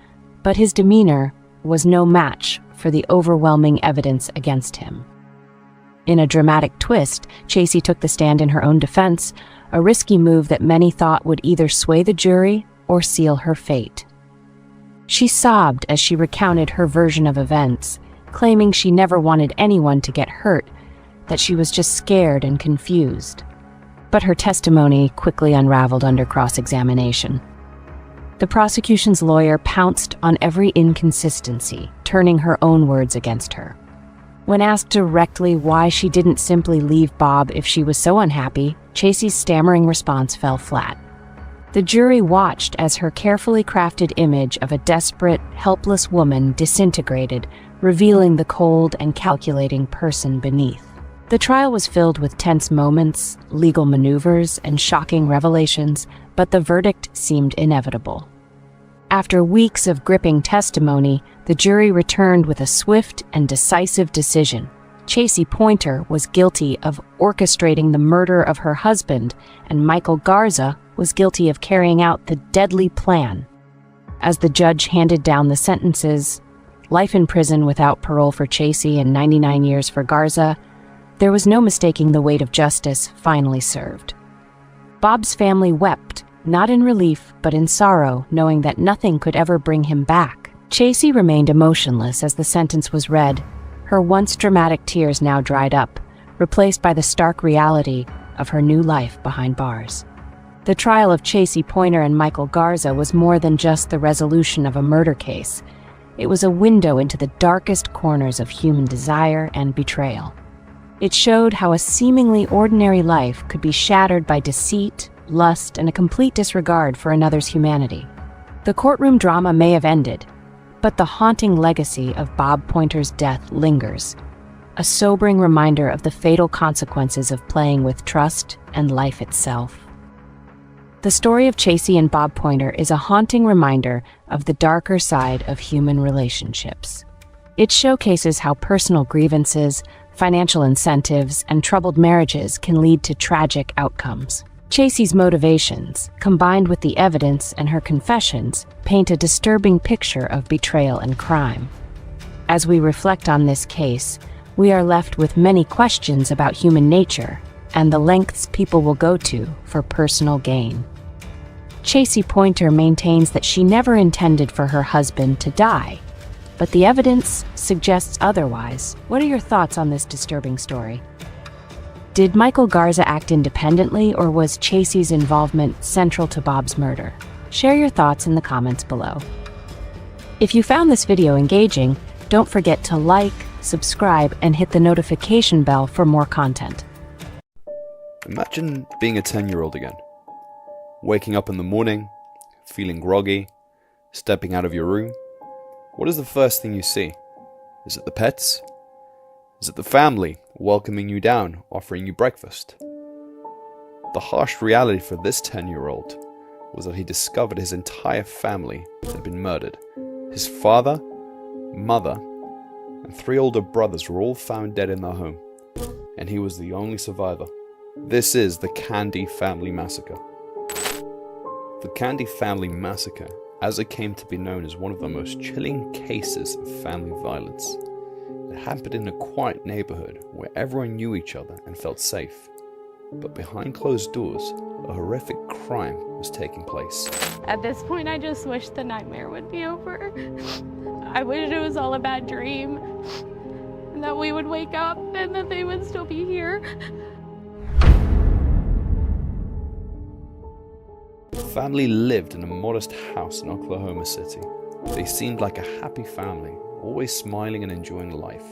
but his demeanor was no match for the overwhelming evidence against him. In a dramatic twist, Chasey took the stand in her own defense, a risky move that many thought would either sway the jury or seal her fate. She sobbed as she recounted her version of events, claiming she never wanted anyone to get hurt, that she was just scared and confused. But her testimony quickly unraveled under cross-examination. The prosecution's lawyer pounced on every inconsistency, turning her own words against her. When asked directly why she didn't simply leave Bob if she was so unhappy, Chasey's stammering response fell flat. The jury watched as her carefully crafted image of a desperate, helpless woman disintegrated, revealing the cold and calculating person beneath. The trial was filled with tense moments, legal maneuvers, and shocking revelations, but the verdict seemed inevitable. After weeks of gripping testimony, the jury returned with a swift and decisive decision. Chasey Pointer was guilty of orchestrating the murder of her husband, and Michael Garza was guilty of carrying out the deadly plan. As the judge handed down the sentences, life in prison without parole for Chasey and 99 years for Garza, there was no mistaking the weight of justice finally served. Bob's family wept, not in relief but in sorrow, knowing that nothing could ever bring him back. Chasey remained emotionless as the sentence was read, her once dramatic tears now dried up, replaced by the stark reality of her new life behind bars. The trial of Chasey Pointer and Michael Garza was more than just the resolution of a murder case. It was a window into the darkest corners of human desire and betrayal. It showed how a seemingly ordinary life could be shattered by deceit, lust, and a complete disregard for another's humanity. The courtroom drama may have ended, but the haunting legacy of Bob Pointer's death lingers, a sobering reminder of the fatal consequences of playing with trust and life itself. The story of Chasey and Bob Pointer is a haunting reminder of the darker side of human relationships. It showcases how personal grievances, financial incentives, and troubled marriages can lead to tragic outcomes. Chasey's motivations, combined with the evidence and her confessions, paint a disturbing picture of betrayal and crime. As we reflect on this case, we are left with many questions about human nature and the lengths people will go to for personal gain. Chasey Pointer maintains that she never intended for her husband to die, but the evidence suggests otherwise. What are your thoughts on this disturbing story? Did Michael Garza act independently, or was Chasey's involvement central to Bob's murder? Share your thoughts in the comments below. If you found this video engaging, don't forget to like, subscribe, and hit the notification bell for more content. Imagine being a 10-year-old again. Waking up in the morning, feeling groggy, stepping out of your room. What is the first thing you see? Is it the pets? Is it the family welcoming you down, offering you breakfast? The harsh reality for this 10-year-old was that he discovered his entire family had been murdered. His father, mother, and 3 older brothers were all found dead in their home, and he was the only survivor. This is the Candy Family Massacre. The Candy Family Massacre, as it came to be known, is one of the most chilling cases of family violence. It happened in a quiet neighborhood where everyone knew each other and felt safe. But behind closed doors, a horrific crime was taking place. At this point, I just wish the nightmare would be over. I wish it was all a bad dream, and that we would wake up and that they would still be here. The family lived in a modest house in Oklahoma City. They seemed like a happy family, always smiling and enjoying life.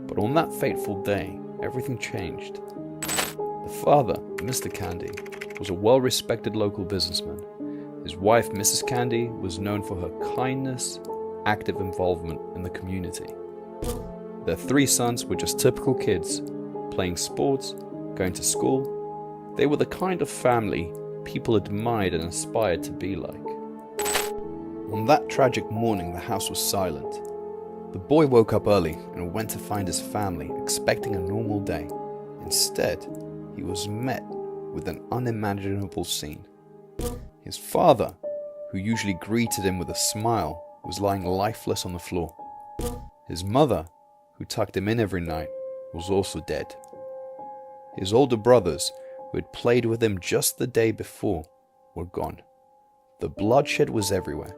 But on that fateful day, everything changed. The father, Mr. Candy, was a well-respected local businessman. His wife, Mrs. Candy, was known for her kindness, active involvement in the community. Their 3 sons were just typical kids, playing sports, going to school, They were the kind of family people admired and aspired to be like. On that tragic morning, the house was silent. The boy woke up early and went to find his family, expecting a normal day. Instead, he was met with an unimaginable scene. His father, who usually greeted him with a smile, was lying lifeless on the floor. His mother, who tucked him in every night, was also dead. His older brothers, who had played with him just the day before, were gone. The bloodshed was everywhere,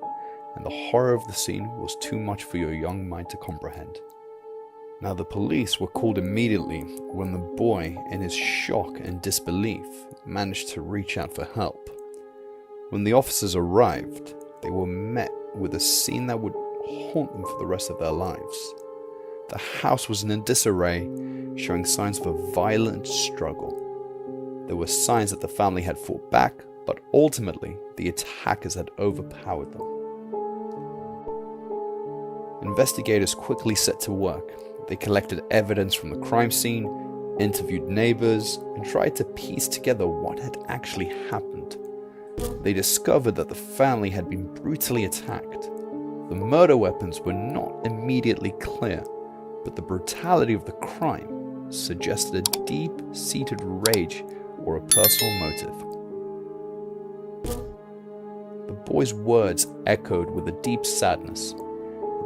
and the horror of the scene was too much for your young mind to comprehend. Now, the police were called immediately when the boy, in his shock and disbelief, managed to reach out for help. When the officers arrived, they were met with a scene that would haunt them for the rest of their lives. The house was in disarray, showing signs of a violent struggle. There were signs that the family had fought back, but ultimately the attackers had overpowered them. Investigators quickly set to work. They collected evidence from the crime scene, interviewed neighbors, and tried to piece together what had actually happened. They discovered that the family had been brutally attacked. The murder weapons were not immediately clear, but the brutality of the crime suggested a deep-seated rage or a personal motive. The boy's words echoed with a deep sadness.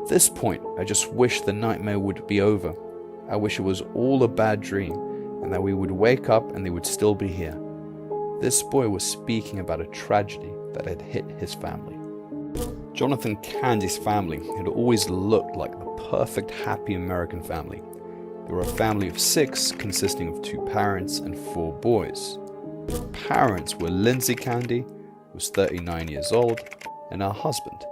At this point, I just wish the nightmare would be over. I wish it was all a bad dream, and that we would wake up and they would still be here. This boy was speaking about a tragedy that had hit his family. Jonathan Candy's family had always looked like the perfect happy American family. They were a family of 6, consisting of 2 parents and 4 boys. The parents were Lindsay Candy, who was 39 years old, and her husband.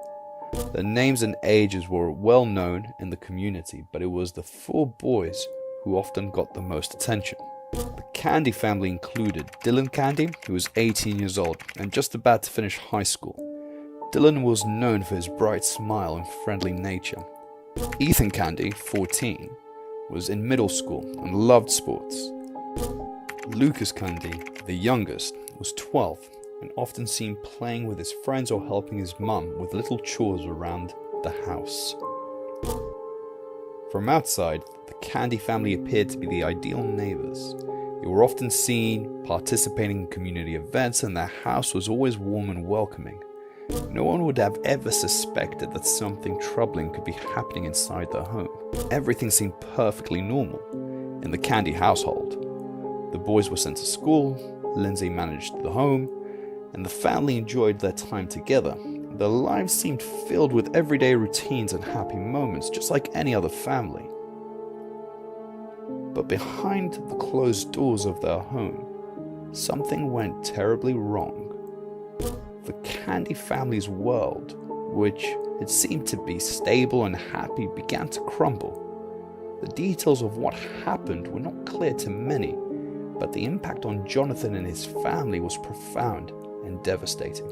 Their names and ages were well known in the community, but it was the 4 boys who often got the most attention. The Candy family included Dylan Candy, who was 18 years old and just about to finish high school. Dylan was known for his bright smile and friendly nature. Ethan Candy, 14, was in middle school and loved sports. Lucas Candy, the youngest, was 12 and often seen playing with his friends or helping his mum with little chores around the house. From outside, the Candy family appeared to be the ideal neighbors. They were often seen participating in community events, and their house was always warm and welcoming. No one would have ever suspected that something troubling could be happening inside their home. Everything seemed perfectly normal in the Candy household. The boys were sent to school, Lindsay managed the home, and the family enjoyed their time together. Their lives seemed filled with everyday routines and happy moments, just like any other family. But behind the closed doors of their home, something went terribly wrong. The Candy family's world, which had seemed to be stable and happy, began to crumble. The details of what happened were not clear to many, but the impact on Jonathan and his family was profound and devastating.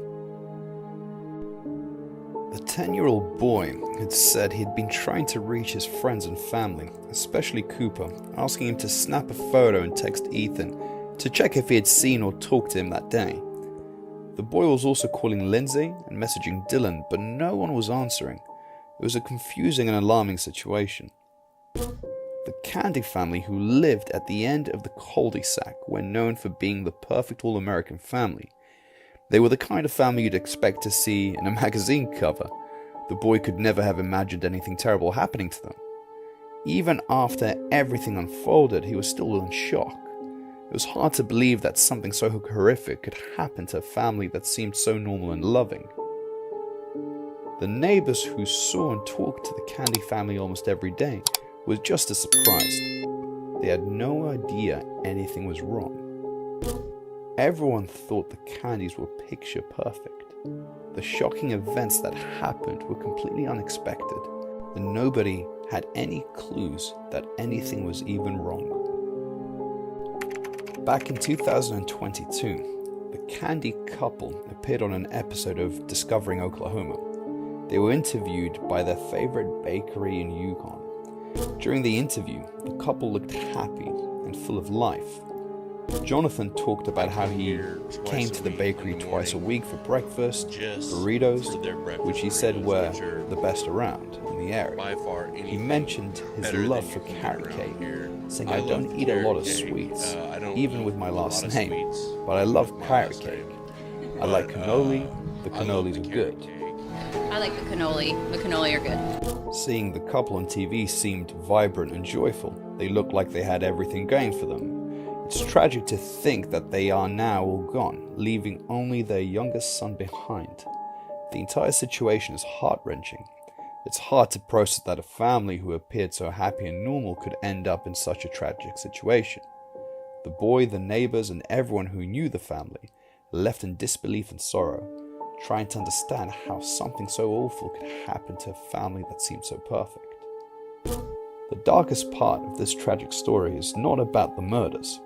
The 10-year-old boy had said he'd been trying to reach his friends and family, especially Cooper, asking him to snap a photo and text Ethan to check if he had seen or talked to him that day. The boy was also calling Lindsay and messaging Dylan, but no one was answering. It was a confusing and alarming situation. The Candy family, who lived at the end of the cul-de-sac, were known for being the perfect all-American family. They were the kind of family you'd expect to see in a magazine cover. The boy could never have imagined anything terrible happening to them. Even after everything unfolded, he was still in shock. It was hard to believe that something so horrific could happen to a family that seemed so normal and loving. The neighbors who saw and talked to the Candy family almost every day were just as surprised. They had no idea anything was wrong. Everyone thought the Candys were picture perfect. The shocking events that happened were completely unexpected, and nobody had any clues that anything was even wrong. Back in 2022, the Candy couple appeared on an episode of Discovering Oklahoma. They were interviewed by their favorite bakery in Yukon. During the interview, the couple looked happy and full of life. Jonathan talked about how he came to the bakery twice a week for breakfast, burritos, which he said were the best around in the area. He mentioned his love for carrot cake, saying, "I don't eat a lot of sweets, even with my last name, but I love carrot cake. I like cannoli, the cannolis are good." I like the cannoli are good. Seeing the couple on TV seemed vibrant and joyful. They looked like they had everything going for them. It's tragic to think that they are now all gone, leaving only their youngest son behind. The entire situation is heart-wrenching. It's hard to process that a family who appeared so happy and normal could end up in such a tragic situation. The boy, the neighbors, and everyone who knew the family left in disbelief and sorrow, trying to understand how something so awful could happen to a family that seemed so perfect. The darkest part of this tragic story is not about the murders.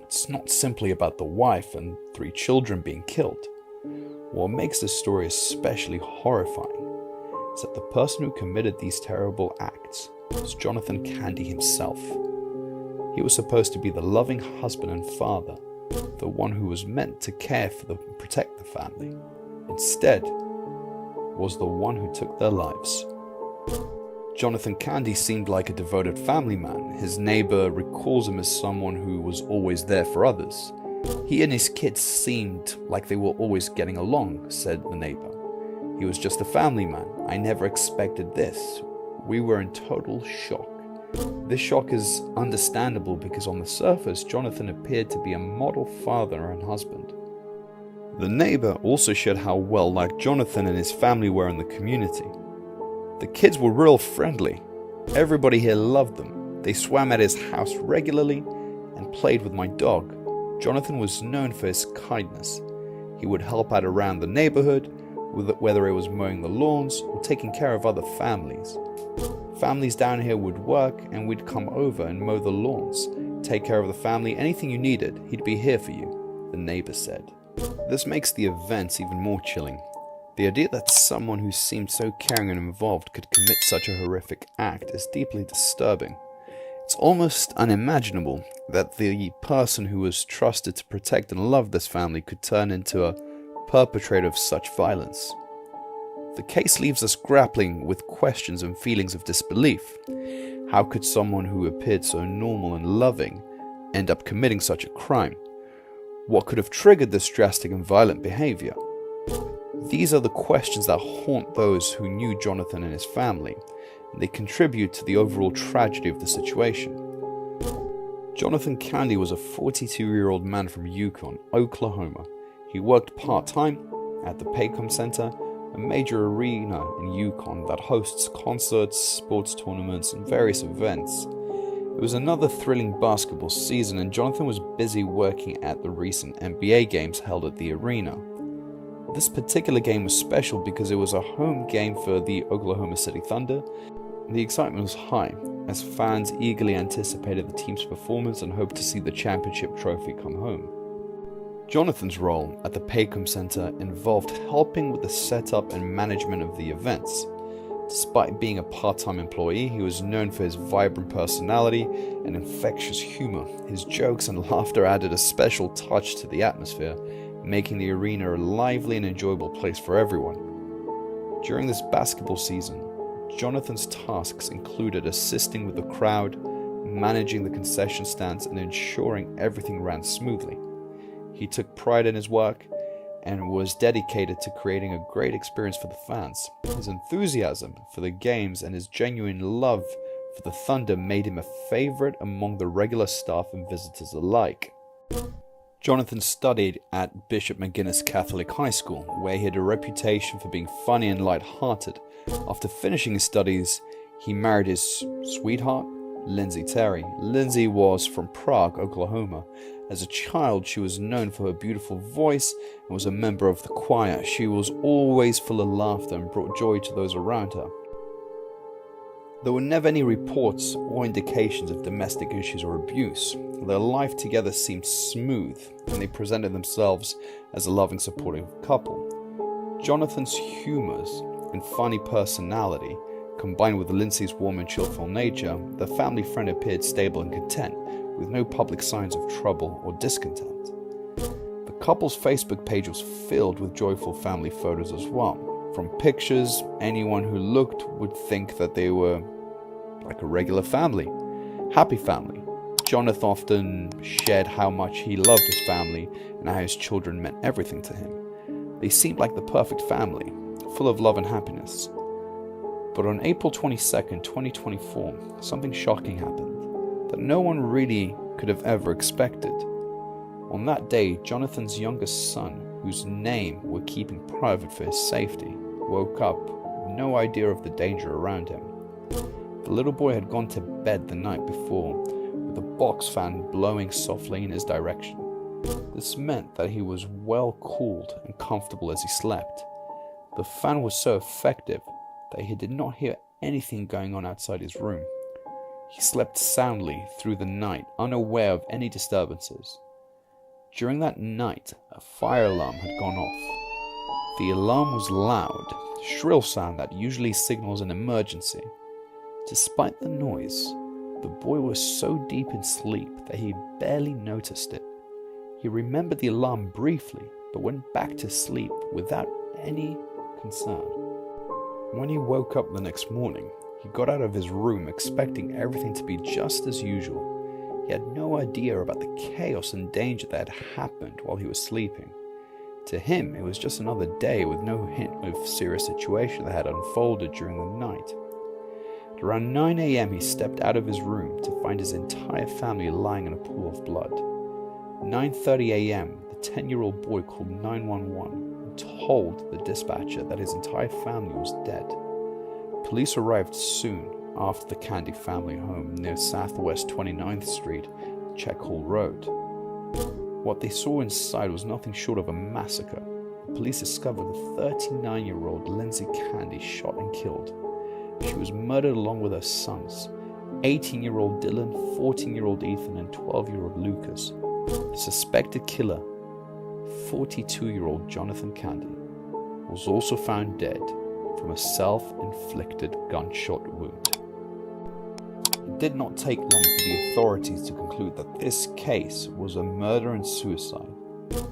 It's not simply about the wife and 3 children being killed. What makes this story especially horrifying is that the person who committed these terrible acts was Jonathan Candy himself. He was supposed to be the loving husband and father, the one who was meant to care for them and protect the family. Instead, was the one who took their lives. Jonathan Candy seemed like a devoted family man. His neighbor recalls him as someone who was always there for others. He and his kids seemed like they were always getting along, said the neighbor. He was just a family man. I never expected this. We were in total shock. This shock is understandable because on the surface, Jonathan appeared to be a model father and husband. The neighbor also shared how well liked Jonathan and his family were in the community. The kids were real friendly. Everybody here loved them. They swam at his house regularly and played with my dog. Jonathan was known for his kindness. He would help out around the neighborhood, whether it was mowing the lawns or taking care of other families. Families down here would work and we'd come over and mow the lawns, take care of the family, anything you needed, he'd be here for you, the neighbor said. This makes the events even more chilling. The idea that someone who seemed so caring and involved could commit such a horrific act is deeply disturbing. It's almost unimaginable that the person who was trusted to protect and love this family could turn into a perpetrator of such violence. The case leaves us grappling with questions and feelings of disbelief. How could someone who appeared so normal and loving end up committing such a crime? What could have triggered this drastic and violent behavior? These are the questions that haunt those who knew Jonathan and his family, and they contribute to the overall tragedy of the situation. Jonathan Candy was a 42-year-old man from Yukon, Oklahoma. He worked part-time at the Paycom Center, a major arena in Yukon that hosts concerts, sports tournaments, and various events. It was another thrilling basketball season, and Jonathan was busy working at the recent NBA games held at the arena. This particular game was special because it was a home game for the Oklahoma City Thunder. The excitement was high, as fans eagerly anticipated the team's performance and hoped to see the championship trophy come home. Jonathan's role at the Paycom Center involved helping with the setup and management of the events. Despite being a part-time employee, he was known for his vibrant personality and infectious humor. His jokes and laughter added a special touch to the atmosphere, making the arena a lively and enjoyable place for everyone. During this basketball season, Jonathan's tasks included assisting with the crowd, managing the concession stands, and ensuring everything ran smoothly. He took pride in his work and was dedicated to creating a great experience for the fans. His enthusiasm for the games and his genuine love for the Thunder made him a favorite among the regular staff and visitors alike. Jonathan studied at Bishop McGuinness Catholic High School, where he had a reputation for being funny and light-hearted. After finishing his studies, he married his sweetheart, Lindsay Terry. Lindsay was from Prague, Oklahoma. As a child, she was known for her beautiful voice and was a member of the choir. She was always full of laughter and brought joy to those around her. There were never any reports or indications of domestic issues or abuse. Their life together seemed smooth, and they presented themselves as a loving, supportive couple. Jonathan's humors and funny personality, combined with Lindsay's warm and cheerful nature, the family friend appeared stable and content, with no public signs of trouble or discontent. The couple's Facebook page was filled with joyful family photos as well. From pictures, anyone who looked would think that they were like a regular family, happy family. Jonathan often shared how much he loved his family and how his children meant everything to him. They seemed like the perfect family, full of love and happiness. But on April 22nd, 2024, something shocking happened that no one really could have ever expected. On that day, Jonathan's youngest son, whose name we're keeping private for his safety, woke up with no idea of the danger around him. The little boy had gone to bed the night before with a box fan blowing softly in his direction. This meant that he was well cooled and comfortable as he slept. The fan was so effective that he did not hear anything going on outside his room. He slept soundly through the night, unaware of any disturbances. During that night, a fire alarm had gone off. The alarm was loud, shrill sound that usually signals an emergency. Despite the noise, the boy was so deep in sleep that he barely noticed it. He remembered the alarm briefly, but went back to sleep without any concern. When he woke up the next morning, he got out of his room expecting everything to be just as usual. He had no idea about the chaos and danger that had happened while he was sleeping. To him, it was just another day with no hint of serious situation that had unfolded during the night. At around 9 a.m. he stepped out of his room to find his entire family lying in a pool of blood. 9:30 a.m., the 10-year-old boy called 911 and told the dispatcher that his entire family was dead. Police arrived soon after the Candy family home near Southwest 29th Street, Check Hall Road. What they saw inside was nothing short of a massacre. The police discovered the 39-year-old Lindsay Candy shot and killed. She was murdered along with her sons, 18-year-old Dylan, 14-year-old Ethan, and 12-year-old Lucas. The suspected killer, 42-year-old Jonathan Candy, was also found dead from a self-inflicted gunshot wound. It did not take long for the authorities to conclude that this case was a murder and suicide.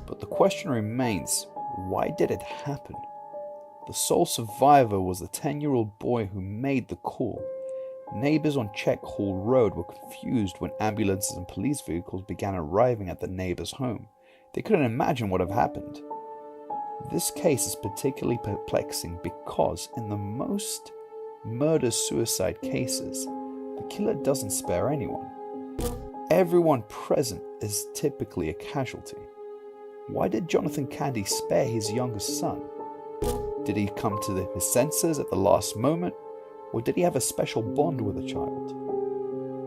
But the question remains, why did it happen? The sole survivor was the 10-year-old boy who made the call. Neighbors on Check Hall Road were confused when ambulances and police vehicles began arriving at the neighbor's home. They couldn't imagine what had happened. This case is particularly perplexing because in the most murder-suicide cases, the killer doesn't spare anyone. Everyone present is typically a casualty. Why did Jonathan Candy spare his youngest son? Did he come to his senses at the last moment, or did he have a special bond with the child?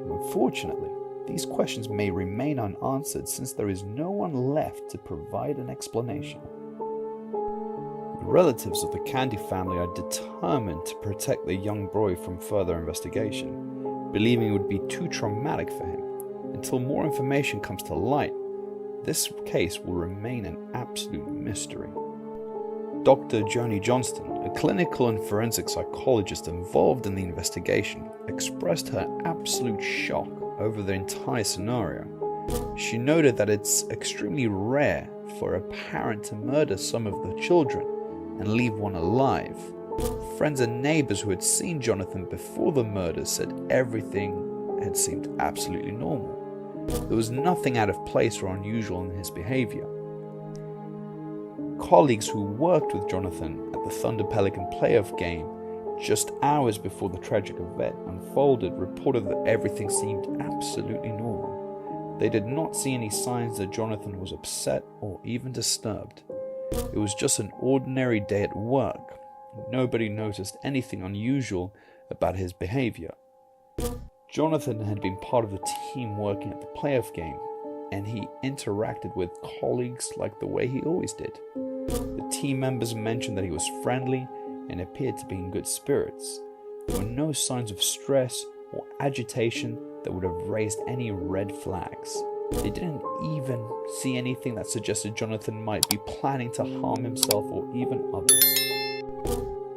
Unfortunately, these questions may remain unanswered since there is no one left to provide an explanation. The relatives of the Candy family are determined to protect the young boy from further investigation, believing it would be too traumatic for him. Until more information comes to light, this case will remain an absolute mystery. Dr. Joni Johnston, a clinical and forensic psychologist involved in the investigation, expressed her absolute shock over the entire scenario. She noted that it's extremely rare for a parent to murder some of the children and leave one alive. Friends and neighbors who had seen Jonathan before the murder said everything had seemed absolutely normal. There was nothing out of place or unusual in his behavior. Colleagues who worked with Jonathan at the Thunder Pelican playoff game just hours before the tragic event unfolded reported that everything seemed absolutely normal. They did not see any signs that Jonathan was upset or even disturbed. It was just an ordinary day at work. Nobody noticed anything unusual about his behavior. Jonathan had been part of the team working at the playoff game, and he interacted with colleagues like the way he always did. The team members mentioned that he was friendly and appeared to be in good spirits. There were no signs of stress or agitation that would have raised any red flags. They didn't even see anything that suggested Jonathan might be planning to harm himself or even others.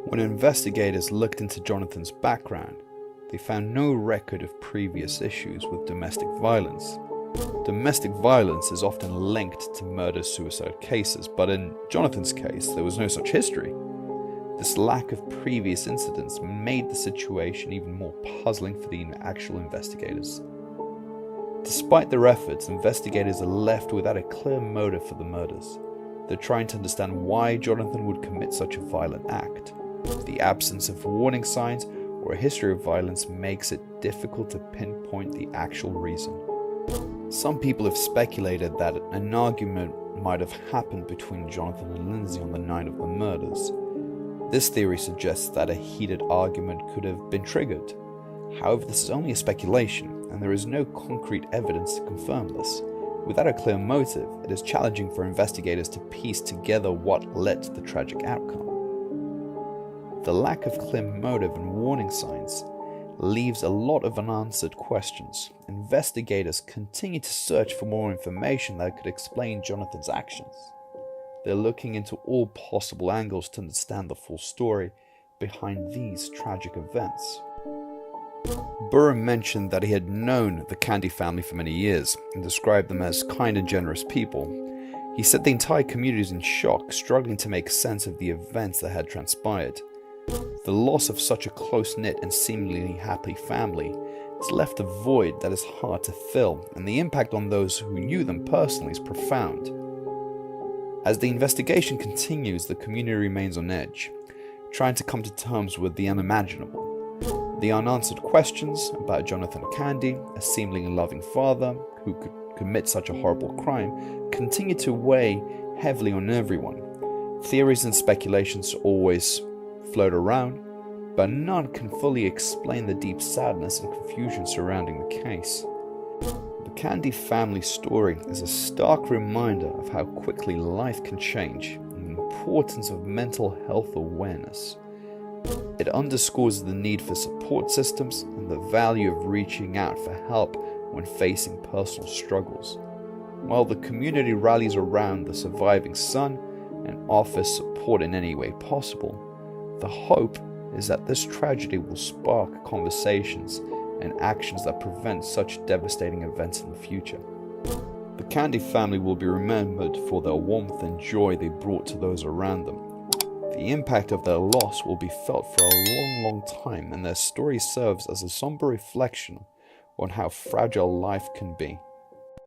When investigators looked into Jonathan's background, they found no record of previous issues with domestic violence. Domestic violence is often linked to murder-suicide cases, but in Jonathan's case, there was no such history. This lack of previous incidents made the situation even more puzzling for the actual investigators. Despite their efforts, investigators are left without a clear motive for the murders. They're trying to understand why Jonathan would commit such a violent act. The absence of warning signs or a history of violence makes it difficult to pinpoint the actual reason. Some people have speculated that an argument might have happened between Jonathan and Lindsay on the night of the murders. This theory suggests that a heated argument could have been triggered. However, this is only a speculation, and there is no concrete evidence to confirm this. Without a clear motive, it is challenging for investigators to piece together what led to the tragic outcome. The lack of clear motive and warning signs leaves a lot of unanswered questions. Investigators continue to search for more information that could explain Jonathan's actions. They're looking into all possible angles to understand the full story behind these tragic events. Burr mentioned that he had known the Candy family for many years and described them as kind and generous people. He said the entire community is in shock, struggling to make sense of the events that had transpired. The loss of such a close-knit and seemingly happy family has left a void that is hard to fill, and the impact on those who knew them personally is profound. As the investigation continues, the community remains on edge, trying to come to terms with the unimaginable. The unanswered questions about Jonathan Candy, a seemingly loving father who could commit such a horrible crime, continue to weigh heavily on everyone. Theories and speculations always float around, but none can fully explain the deep sadness and confusion surrounding the case. The Candy family story is a stark reminder of how quickly life can change and the importance of mental health awareness. It underscores the need for support systems and the value of reaching out for help when facing personal struggles. While the community rallies around the surviving son and offers support in any way possible, the hope is that this tragedy will spark conversations and actions that prevent such devastating events in the future. The Candy family will be remembered for their warmth and joy they brought to those around them. The impact of their loss will be felt for a long time, and their story serves as a somber reflection on how fragile life can be.